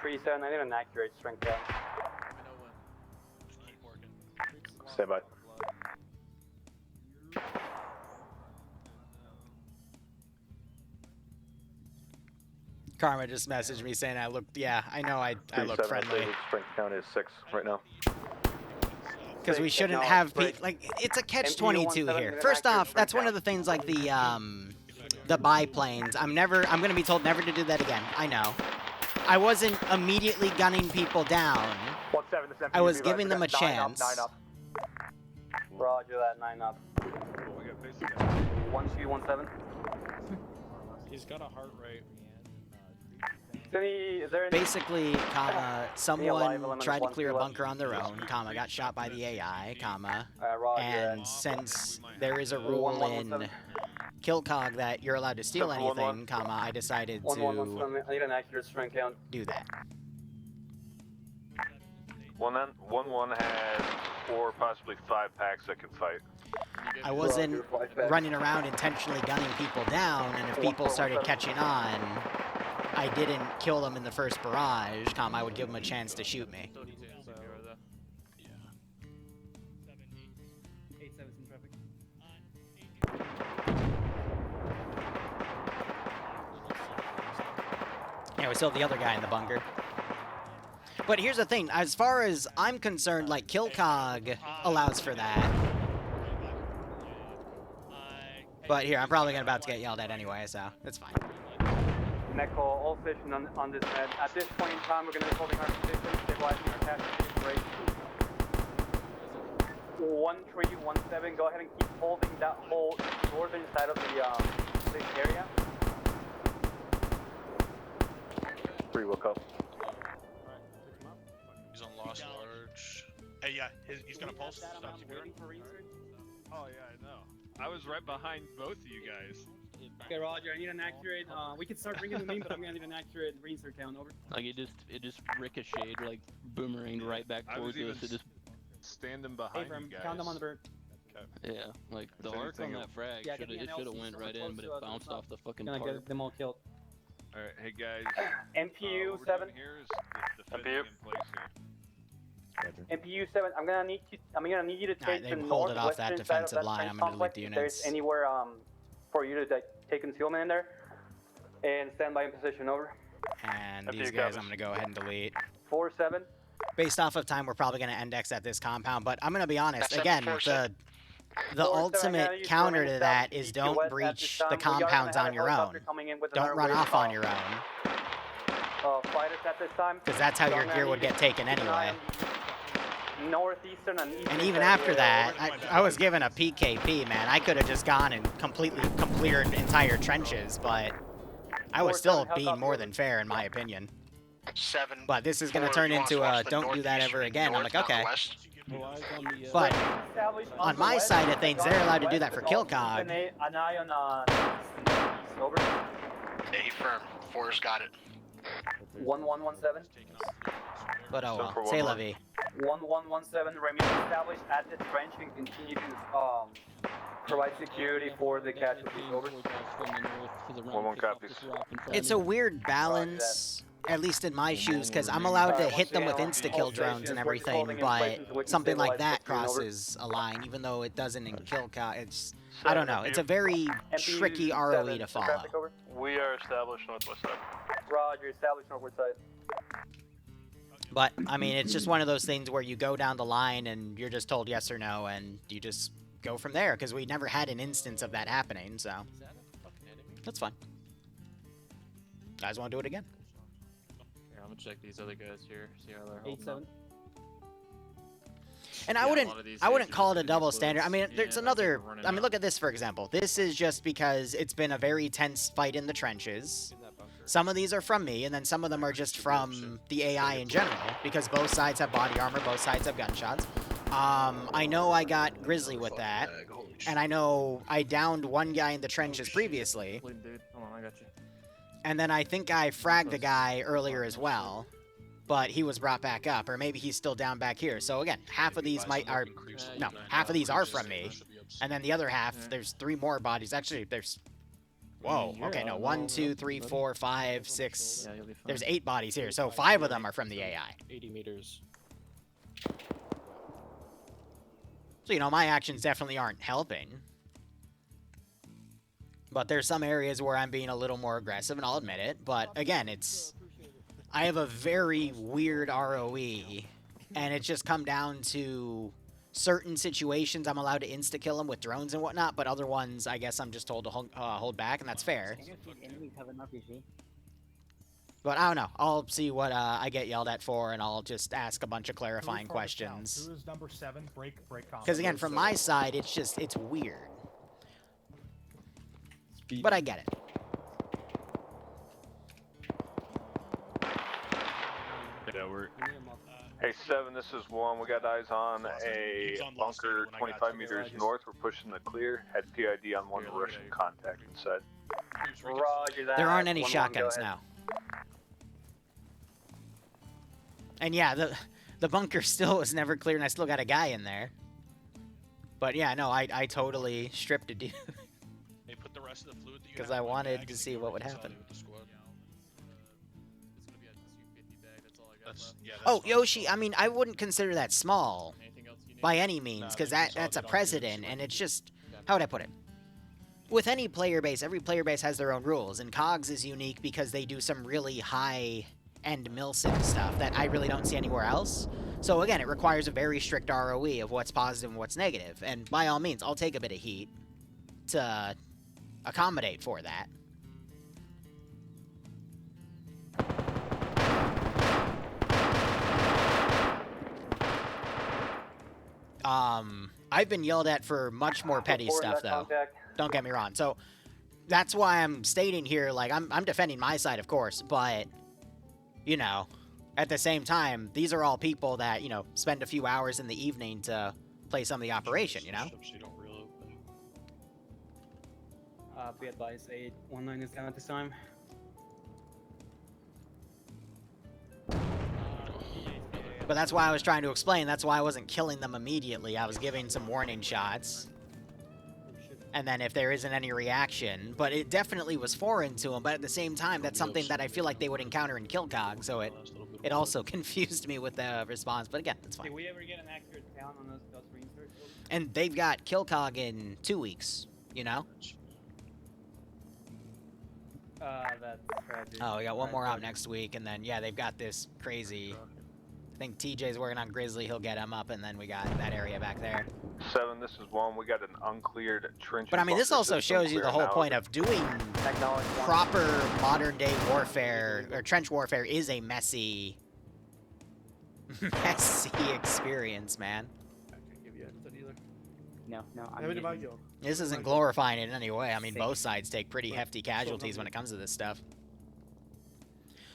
3-7. I need an accurate strength down. Stand by. Karma just messaged me saying I looked. Yeah, I know I look 3-7, friendly. Strength count is 6 right now. Because we shouldn't have like it's a catch-22 here. First off, that's one of the things like the biplanes. I'm gonna be told never to do that again. I know. I wasn't immediately gunning people down. 1-7, this MPU. I was giving them a 9 chance. Up, 9 up. Roger that. 9 up. 1-2, 1-7. He's got a heart rate. Is there any... Basically, comma, someone element tried to of clear a 1-2 bunker on their own, comma, got shot by the AI, comma, Roger and that. since there is a rule in KOG that you're allowed to steal 7-1-1. anything, comma, I decided 1-1-1. to I need an accurate strength count. do that. 1-1 has 4, possibly 5 packs that can fight. I wasn't running around intentionally gunning people down, and if people started catching on, I didn't kill them in the first barrage, comma, I would give them a chance to shoot me. 8-7's in traffic. Yeah, we still have the other guy in the bunker. But here's the thing, as far as I'm concerned, like, KOG allows for that. But here, I'm probably about to get yelled at anyway, so that's fine. Neko, all station on this net. At this point in time, we're going to be holding our position, stabilizing our tactics, rate. 1-3-1-7, go ahead and keep holding that whole northern side of the area. 3 will go. He's on Lost Large. Hey, yeah, he's gonna pulse. Stop Waiting for research. Oh yeah, I know. I was right behind both of you guys. Okay, Roger. I need an accurate. We can start bringing them in, but I'm gonna need an accurate reinsert count. Over. Like it just ricocheted, like boomeranged right back I was towards even us. It just standing behind you guys. Count them on the bird. Okay. yeah, like the If arc on anything, that frag Yeah, should get me have an LC went somewhere right in, close but to it us, bounced so off the fucking Gonna tarp. get them all killed. All right, hey guys. MPU what we're 7. doing here is the fifth in place here. MPU 7. I'm gonna need you to Alright, take the they pulled it off that northwestern side of defensive that line. trench I'm gonna delete complex. the If there's units. anywhere for you to take concealment in there, and stand by in position. Over. And these guys I'm gonna go ahead and delete. 4-7. Based off of time, we're probably gonna index at this compound, but I'm gonna be honest, That's again, 4-7. the ultimate counter to that is don't breach the compounds on your own. Don't run off on your own. Fighters at this time. Because that's how your gear would get taken anyway. Northeastern and eastern. And even after that, I was given a PKP, man. I could have just gone and completely cleared entire trenches, but I was still being more than fair in my opinion. 7. But this is going to 4, turn you want us to into watch a the don't do that northeast, ever again. I'm north, like, not the okay. west? But Established on the my west, side of things, they're allowed to do that for kill Keep cog. an eye on east, over. A firm. 4's got it. 1117. But oh well. Say Levy. 1117 remain established at the trench and continue to provide security for the casualties. Over. 1-1 copies. It's a weird balance, at least in my shoes, because I'm allowed to hit them with insta-kill drones and everything, but something like that crosses a line, even though it doesn't in kill cog. It's, I don't know, it's a very tricky ROE to follow. We are established northwest side. Roger, established northwest side. But, I mean, it's just one of those things where you go down the line and you're just told yes or no, and you just go from there, because we never had an instance of that happening, so that's fine. Guys want to do it again? Here, I'm gonna check these other guys here, see how they're holding 8-7. And I wouldn't call it a double standard. I mean, there's another. I mean, look at this for example. This is just because it's been a very tense fight in the trenches. Some of these are from me, and then some of them are just from the AI in general, because both sides have body armor, both sides have gunshots. I know I got Grizzly with that, and I know I downed one guy in the trenches previously. Hold on, I got you. And then I think I fragged a guy earlier as well, but he was brought back up, or maybe he's still down back here. So again, half of these half of these are from me, and then the other half, there's 3 more bodies. Actually, there's, whoa, okay, no, 1, 2, 3, 4, 5, 6, there's 8 bodies here, so 5 of them are from the AI. 80 meters. So, you know, my actions definitely aren't helping. But there's some areas where I'm being a little more aggressive, and I'll admit it. But again, I have a very weird ROE, and it's just come down to certain situations I'm allowed to insta-kill them with drones and whatnot, but other ones, I guess I'm just told to hold back, and that's fair. But I don't know. I'll see what I get yelled at for, and I'll just ask a bunch of clarifying questions. Who is number 7? Break Because again, from my side, it's weird. But I get it. Yeah, we're... Hey, 7, this is 1. We got eyes on a bunker 25 meters north. We're pushing the clear. Had PID on one Russian contact inside. Roger that. There aren't any shotguns now. And yeah, the bunker still was never clear, and I still got a guy in there. But yeah, no, I totally stripped a dude. Hey, put the rest of the fluid because I wanted to see what would happen. Oh, Yoshi, I mean, I wouldn't consider that small by any means, because that's a precedent, and it's just, how would I put it? With any player base, every player base has their own rules, and COGS is unique because they do some really high-end milsim stuff that I really don't see anywhere else. So again, it requires a very strict ROE of what's positive and what's negative, and by all means, I'll take a bit of heat to accommodate for that. I've been yelled at for much more petty stuff, though. Don't get me wrong. So, that's why I'm stating here, like, I'm defending my side, of course, but, you know, at the same time, these are all people that, you know, spend a few hours in the evening to play some of the operation, you know? Be advised, 819 is down at this time. But that's why I was trying to explain. That's why I wasn't killing them immediately. I was giving some warning shots. And then if there isn't any reaction, but it definitely was foreign to them, but at the same time, that's something that I feel like they would encounter in kill cog, so it also confused me with the response, but again, it's fine. Did we ever get an accurate count on those reinserts? And they've got kill cog in 2 weeks, you know? That's tragic. Oh, we got one more out next week, and then, yeah, they've got this crazy... I think TJ's working on Grizzly, he'll get him up, and then we got that area back there. 7, this is 1. We got an uncleared trench. But I mean, this also shows you the whole point of doing proper modern-day warfare, or trench warfare is a messy experience, man. No, This isn't glorifying it in any way. I mean, both sides take pretty hefty casualties when it comes to this stuff.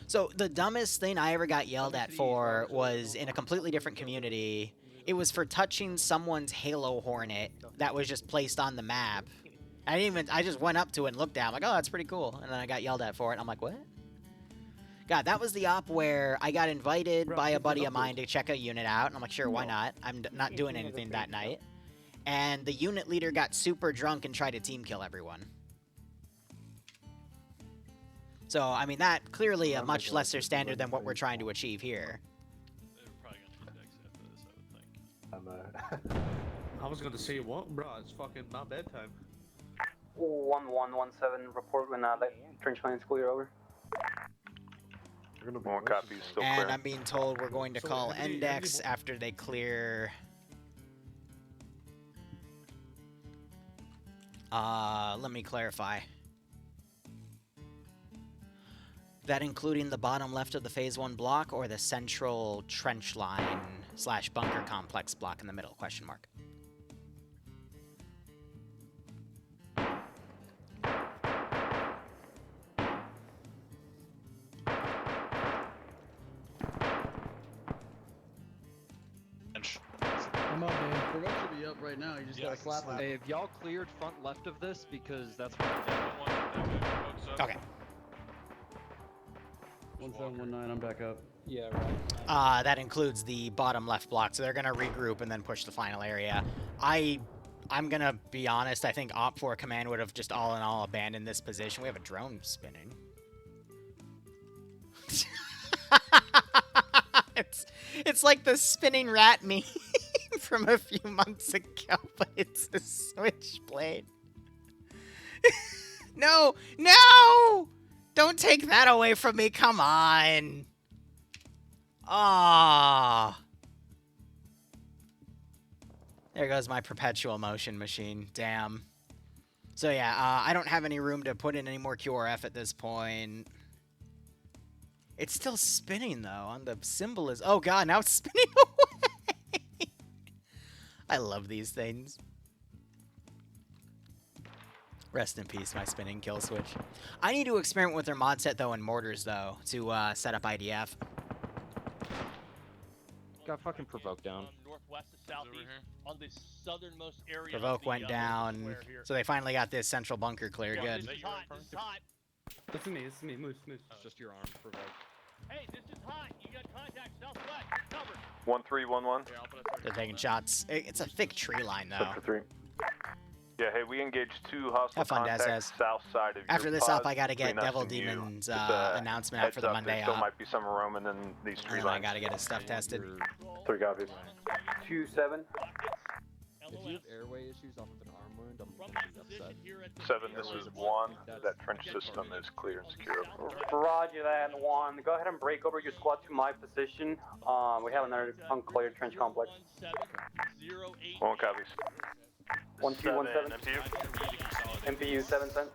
So the dumbest thing I ever got yelled at for was in a completely different community. It was for touching someone's Halo Hornet that was just placed on the map. I just went up to it and looked at it. I'm like, oh, that's pretty cool. And then I got yelled at for it. I'm like, what? God, that was the op where I got invited by a buddy of mine to check a unit out. And I'm like, sure, why not? I'm not doing anything that night. And the unit leader got super drunk and tried to team kill everyone. So, I mean, that clearly a much lesser standard than what we're trying to achieve here. I was gonna say what, bro? It's fucking not bedtime. 1117, report when that trench line is clear, over. One copy, still And clear. I'm being told we're going to call Index after they clear... let me clarify. That including the bottom left of the Phase 1 block or the central trench line / bunker complex block in the middle, question mark. Come on, man. Provoke should be up right now. You just gotta slap him. Hey, have y'all cleared front left of this? Because that's where I'm at. Okay. 1719, I'm back up. Yeah, right. That includes the bottom left block, so they're gonna regroup and then push the final area. I'm gonna be honest, I think Op 4 Command would have just all in all abandoned this position. We have a drone spinning. It's like the spinning rat meme from a few months ago, but it's a switchblade. No! No! Don't take that away from me, come on! Ah. There goes my perpetual motion machine, damn. So yeah, I don't have any room to put in any more QRF at this point. It's still spinning, though, on the symbol is... Oh, God, now it's spinning away! I love these things. Rest in peace, my spinning kill switch. I need to experiment with their mod set, though, in mortars, though, to set up IDF. Got fucking provoked down. Northwest to southeast on the southernmost area. Provoke went down, so they finally got this central bunker clear. Good. This is hot. This is hot. This is me. Moose. It's just your arm, provoke. Hey, this is hot. You got contact southwest. You're covered. 1311. They're taking shots. It's a thick tree line, though. Sector 3. Yeah, hey, we engaged 2 hostile Have fun, contacts Daz. south side of your After this pod up, I gotta get between us Devil and you. Demon's Just a announcement out for the heads up, Monday there still up. might be some roaming in these tree And I lines. gotta get his stuff tested. 3 copies. 27. If you have airway issues off of an arm wound, I'm gonna be upset. 7, this is 1. That trench system is clear and secure. Roger that, 1. Go ahead and break over your squad to my position. We have another uncleared trench complex. 1 copies. 1217. MPU 7 cents.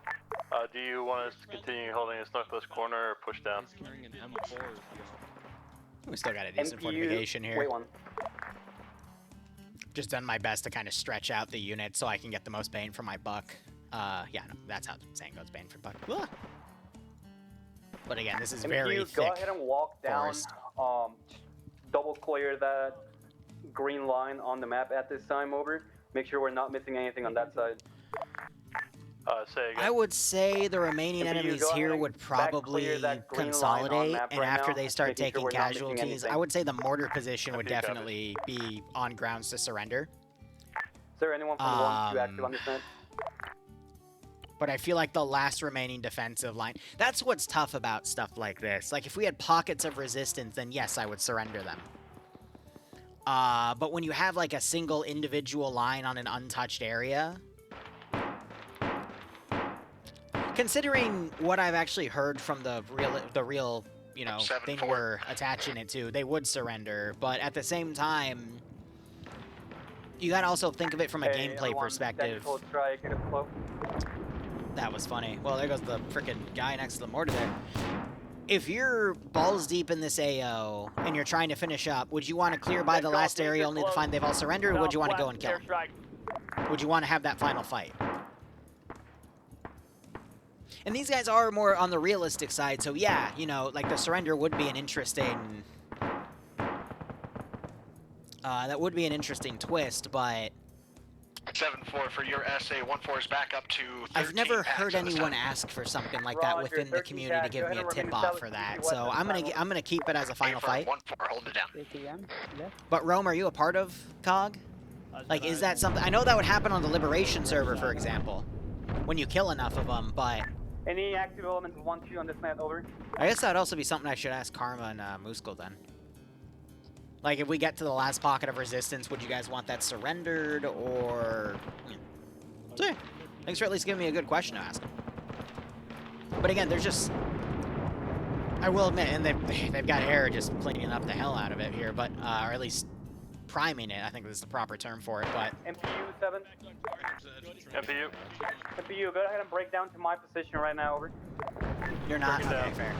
Do you want us to continue holding this northwest corner or push down? We still got a decent fortification here. Wait, 1. Just done my best to kind of stretch out the unit so I can get the most bang for my buck. Yeah, no, that's how the saying goes, bang for buck. Ugh. But again, this is very thick. Go ahead and walk down. forest. Double clear that green line on the map at this time, over. Make sure we're not missing anything on that side. Say again. I would say the remaining MPU, enemies go here ahead would and probably back clear that green line on consolidate, map and right after now, they start making sure taking we're not missing casualties, anything. I would say the mortar position would Okay, copy. definitely be on grounds to surrender. Is there anyone from 1 2 active on this net? But I feel like the last remaining defensive line, that's what's tough about stuff like this. Like, if we had pockets of resistance, then yes, I would surrender them. But when you have, like, a single individual line on an untouched area, considering what I've actually heard from the real, you know, thing we're attaching it to, they would surrender. But at the same time, you gotta also think of it from a gameplay perspective. That was funny. Well, there goes the frickin' guy next to the mortar there. If you're balls deep in this AO and you're trying to finish up, would you want to clear by the last area only to find they've all surrendered, or would you want to go and kill them? Would you want to have that final fight? And these guys are more on the realistic side, so yeah, you know, like the surrender would be an interesting... that would be an interesting twist, but... 7-4 for your SA. 1-4 is back up to 13 I've never heard packs this anyone time. ask for something like that Roger, within the 13 community to packs. give Go me a ahead and remain tip-off south for of that, West so I'm gonna keep it as a final fight. 1-4, holding it down. But Rome, are you a part of KOG? Like, is that something... I know that would happen on the Liberation server, for example, when you kill enough of them, but... Any active elements 1-2 on this map, over? I guess that would also be something I should ask Karma and Muskul then. Like, if we get to the last pocket of resistance, would you guys want that surrendered, or... So, yeah. Thanks for at least giving me a good question to ask. But again, there's just... I will admit, and they've got air just cleaning up the hell out of it here, but, or at least priming it, I think is the proper term for it, but... MPU 7. MPU. MPU, go ahead and break down to my position right now, over. You're not? Okay, fair.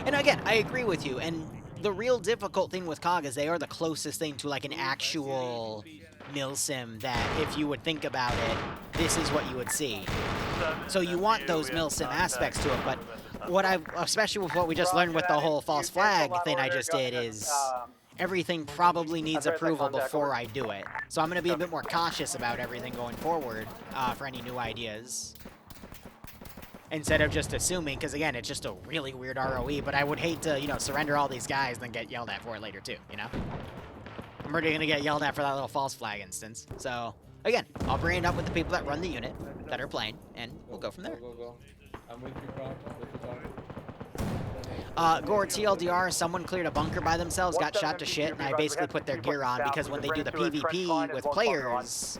And again, I agree with you, and the real difficult thing with KOG is they are the closest thing to, like, an actual milsim that, if you would think about it, this is what you would see. So you want those milsim aspects to it, but what I've, especially with what we just learned with the whole false flag thing I just did, is everything probably needs approval before I do it. So I'm going to be a bit more cautious about everything going forward for any new ideas. Instead of just assuming, because again, it's just a really weird ROE, but I would hate to, you know, surrender all these guys and then get yelled at for it later too, you know? I'm already going to get yelled at for that little false flag instance. So, again, I'll bring it up with the people that run the unit, that are playing, and we'll go from there. Go. I'm with you, Carl. With you, Gore, TLDR, someone cleared a bunker by themselves, got shot to shit, and I basically put their gear on because when they do the PvP with players,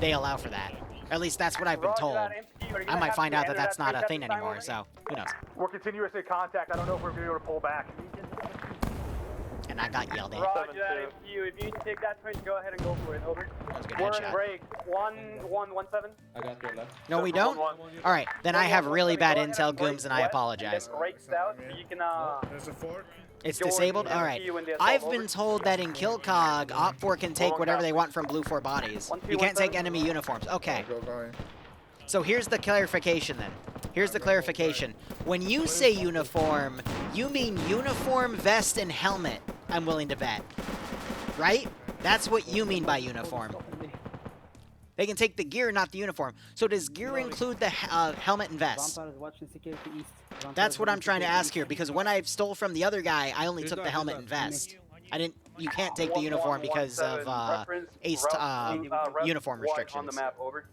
they allow for that. Or at least that's what I've been told. I might find out that that's not a thing anymore, so who knows. We're continuously in contact. I don't know if we're going to be able to pull back. And I got yelled at. Roger that, MPU. If you need to take that trench, go ahead and go for it, over. That was a good We're headshot. in break. 1-1-1-7. I got your left. No, we don't? Alright, then I have really bad intel, Gooms, and I apologize. Break south, so you can, There's a fork. It's disabled? Alright. I've been told that in Kill KOG, Op4 can take whatever they want from Blue 4 bodies. You can't take enemy uniforms. Okay. Go. So here's the clarification then. Here's the clarification. When you say uniform, you mean uniform, vest, and helmet, I'm willing to bet. Right? That's what you mean by uniform. They can take the gear, not the uniform. So does gear include the helmet and vest? That's what I'm trying to ask here, because when I stole from the other guy, I only took the helmet and vest. I didn't. You can't take the uniform because of ACE uniform restrictions. On the map, over.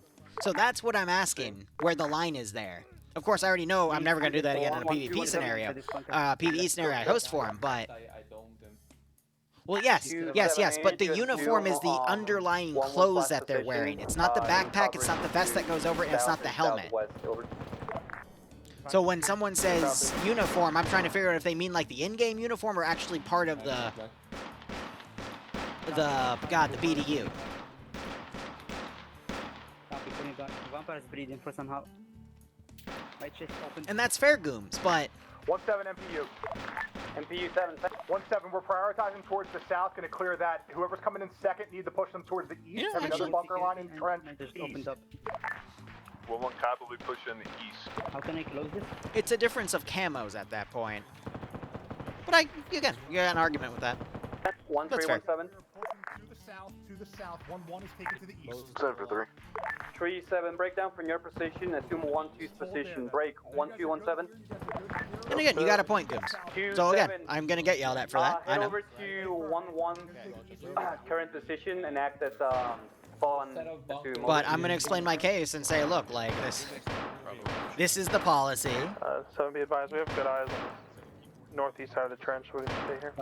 So that's what I'm asking, where the line is there. Of course, I already know I'm never going to do that again in a PvP scenario. PvE scenario I host for him, but... Well, yes, but the uniform is the underlying clothes that they're wearing. It's not the backpack, it's not the vest that goes over it, and it's not the helmet. So when someone says uniform, I'm trying to figure out if they mean like the in-game uniform or actually part of the BDU. And that's fair, Gooms, but... 1-7 MPU. MPU 7. 1-7, we're prioritizing towards the south, gonna clear that. Whoever's coming in second needs to push them towards the east. Yeah, Have another actually- bunker line in trench east. 1-1 cop will be pushing the east. How can I close this? It's a difference of camos at that point. But you got an argument with that. 1-3-1-7. To the south. 1-1 is taken to the east. 7-3. 3-7, break down from your position. Assume 1-2's position. Break 1-2-1-7. And again, you got a point, Gooms. So again, I'm gonna get yelled at for that. I Head know. over to 1-1's current position and act as spawn. But I'm gonna explain my case and say, look, like this is the policy. 7, be advised, we have good eyes on the northeast side of the trench. We're gonna stay here.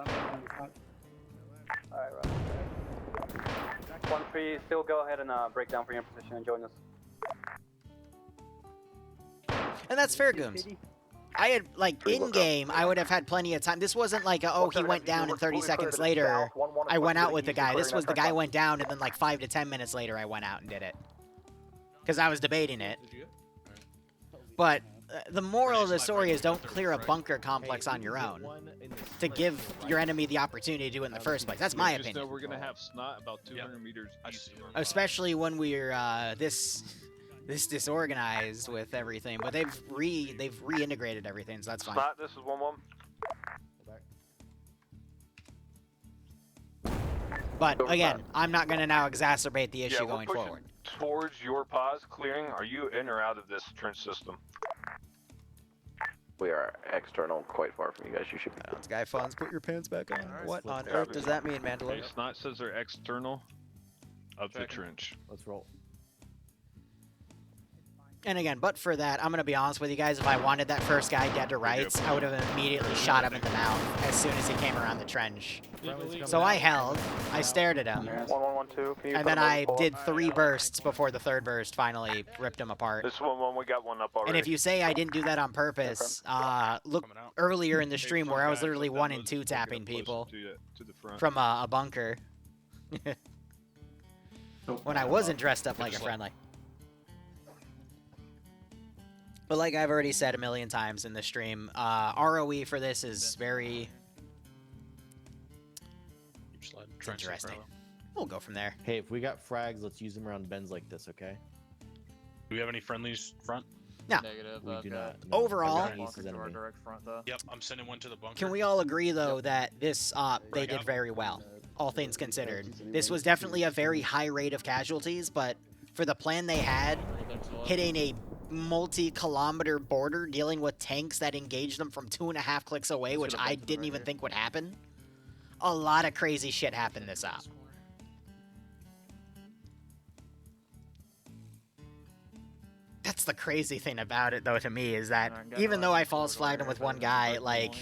Alright, right. 1-3, still go ahead and break down from your position and join us. And that's fair, Gooms. I had, like, in-game, I would have had plenty of time. This wasn't like, he went down and 30 seconds later, I went out with the guy. This was the guy went down, and then, like, 5 to 10 minutes later, I went out and did it. Because I was debating it. But the moral of the story is don't clear a bunker complex on your own to give your enemy the opportunity to do it in the first place. That's my opinion. We're going to have snot about 200 meters east of our Especially when we're, this disorganized with everything, but they've reintegrated everything, so that's fine. Snot, this is 1-1. But again, I'm not going to now exacerbate the issue we're going pushing forward. towards your pause clearing. Are you in or out of this trench system? We are external, quite far from you guys. You should be. Guy Fonz, put your pants back on. What on earth does that mean, Mandalorian? Okay, Snot says they're external of the trench. Let's roll. And again, but for that, I'm going to be honest with you guys, if I wanted that first guy dead to rights, I would have immediately shot him in the mouth as soon as he came around the trench. So I held, I stared at him, 1112. Can you and then I did 3 bursts before the 3rd burst finally ripped him apart. This is 1-1. We got one up already. And if you say I didn't do that on purpose, look earlier in the stream where I was literally 1 and 2 tapping people from a bunker. When I wasn't dressed up like a friendly. But like I've already said a million times in the stream, ROE for this is very interesting. We'll go from there. Hey, if we got frags, let's use them around bends like this, okay? Do we have any friendlies front? No. Negative. We do not. No. Overall, direct front, though. Yep, I'm sending one to the bunker. can we all agree though that this they did very well, all things considered. This was definitely a very high rate of casualties, but for the plan they had, hitting a multi-kilometer border, dealing with tanks that engaged them from 2.5 clicks away, which I didn't even think would happen. A lot of crazy shit happened this op. That's the crazy thing about it, though, to me, is that even though I false flagged him with one guy, like,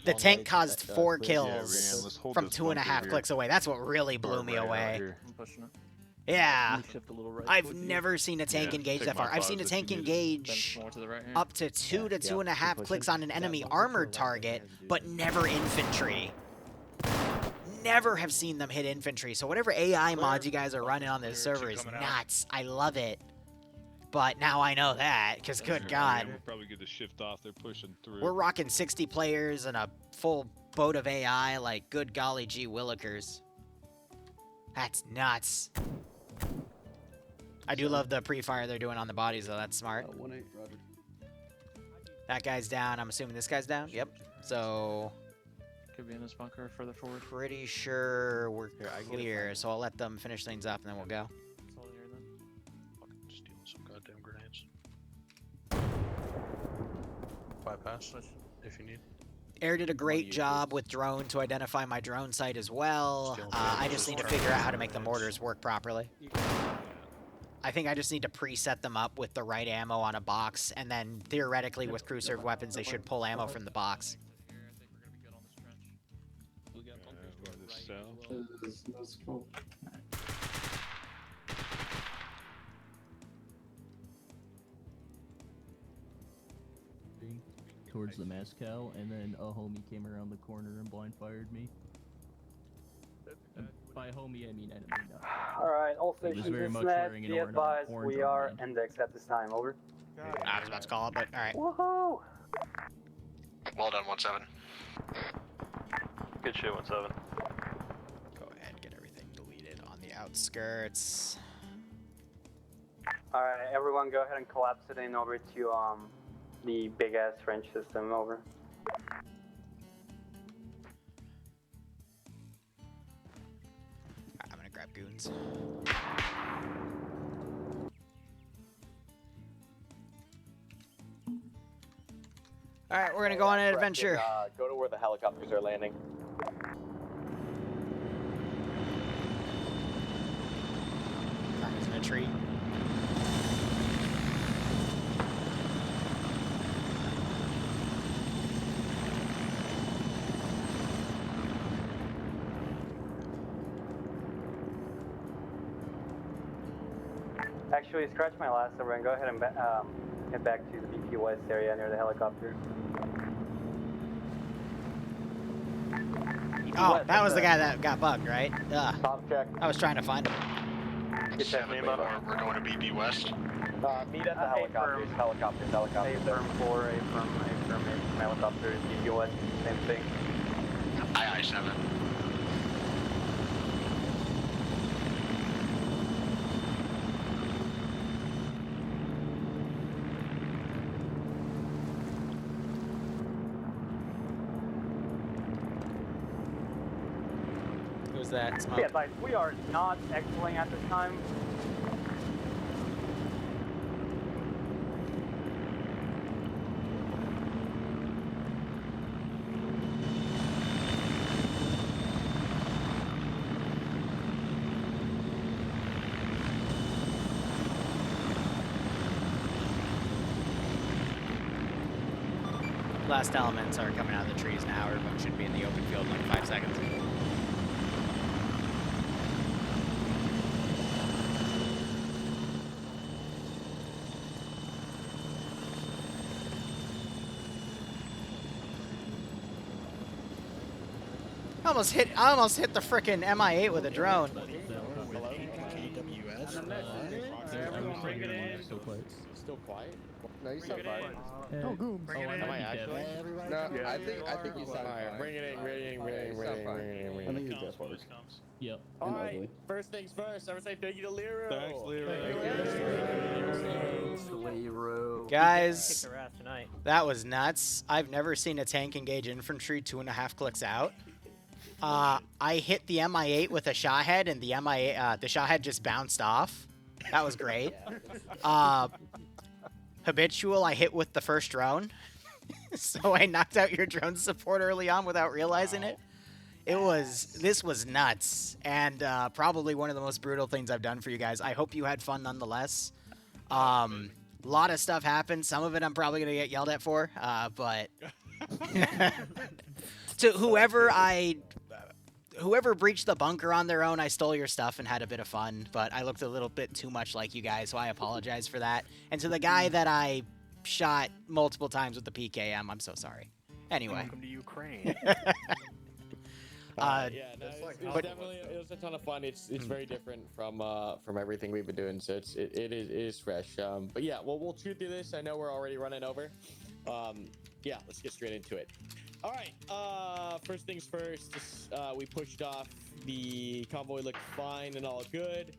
the tank caused 4 kills from 2.5 clicks away. That's what really blew me away. Yeah, I've never seen a tank engage that far. I've seen a tank engage up to 2 to 2.5 clicks on an enemy armored target, but never infantry. Never have seen them hit infantry. So whatever AI mods you guys are running on this server is nuts. I love it. But now I know that, because good God. We'll probably get the shift off. They're pushing through. We're rocking 60 players and a full boat of AI, like, good golly gee willikers. That's nuts. I do love the pre-fire they're doing on the bodies, though. That's smart. 1-8, roger. That guy's down. I'm assuming this guy's down? Yep. So... Could be in this bunker further forward. Pretty sure we're clear, so I'll let them finish things up, and then we'll go. That's all here, then. Fucking stealing some goddamn grenades. Bypass, if you need. Air did a great job with drone to identify my drone site as well. I just need to figure out how to make the mortars work properly. I think I just need to preset them up with the right ammo on a box, and then theoretically with crew serve weapons, they should pull ammo from the box. Towards the Mezcal, and then a homie came around the corner and blind fired me. And by homie, I mean enemy. No. Alright, all He was stations very in much SNAT, wearing an be advised, orange we are armband. indexed at this time, over. I was about to call it, but alright. Woohoo! Well done, 1-7. Good shit, 1-7. Go ahead and get everything deleted on the outskirts. Alright, everyone go ahead and collapse it in over to the big ass French system, over. I'm gonna grab goons. Alright, we're gonna go on an adventure. Go to where the helicopters are landing. Farmer's in a tree. Actually, scratch my last over and go ahead and head back to the BP West area near the helicopter. Oh, that was the guy that got bugged, right? Top check. I was trying to find him. Get that name up. We're going to BB West. Meet at the helicopters. Helicopters. A firm 4, A firm 8, helicopters, BP West, same thing. Aye, 7. was that? Smoke? Yeah, like, we are not exiling at this time. Last elements are coming out of the trees now. Everyone should be in the open field in like 5 seconds. I almost hit the frickin' MI8 with a drone. Still quiet? No, you sound fine. Oh, Goom. Am I actually? No, I think you sound fine. Bring it in. I think you're deaf. Yep. Alright, first things first, I would say thank you to Liru. Thanks, Liru. Guys, that was nuts. I've never seen a tank engage infantry 2.5 clicks out. I hit the MI8 with a shot head, and the the shot head just bounced off. That was great. Habitual, I hit with the first drone. So I knocked out your drone support early on without realizing it. This was nuts, and probably one of the most brutal things I've done for you guys. I hope you had fun nonetheless. A lot of stuff happened. Some of it I'm probably going to get yelled at for, but to whoever breached the bunker on their own, I stole your stuff and had a bit of fun, but I looked a little bit too much like you guys, so I apologize for that. And to the guy that I shot multiple times with the PKM, I'm so sorry. Anyway. Welcome to Ukraine. It was a ton of fun. It's very different from everything we've been doing, so it is fresh. But yeah, well, we'll chew through this. I know we're already running over. Yeah, let's get straight into it. All right. First things first. We pushed off. The convoy looked fine and all good.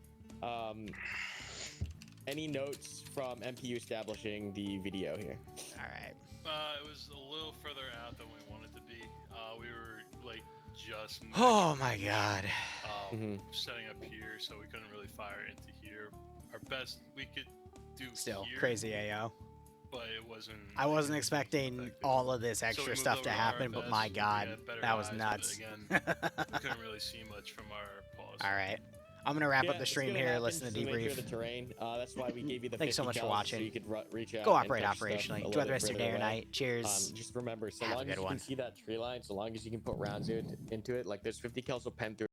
Any notes from MPU establishing the video here? All right. It was a little further out than we wanted to be. We were like just. Oh my god. Setting up here, so we couldn't really fire into here. Our best we could do. Still here, crazy AO. But it wasn't. I wasn't expecting all of this extra stuff to happen, but my god, that was nuts. Again, we couldn't really see much from our pause. All right. I'm going to wrap up the stream here, listen to Debrief. The terrain. That's why we gave you the Thanks so much for watching. So you could reach out. Go operate operationally. Enjoy the rest of your day or night. Cheers. Just remember, so long as you can see that tree line, so long as you can put rounds into it, like there's 50 cal will pen through.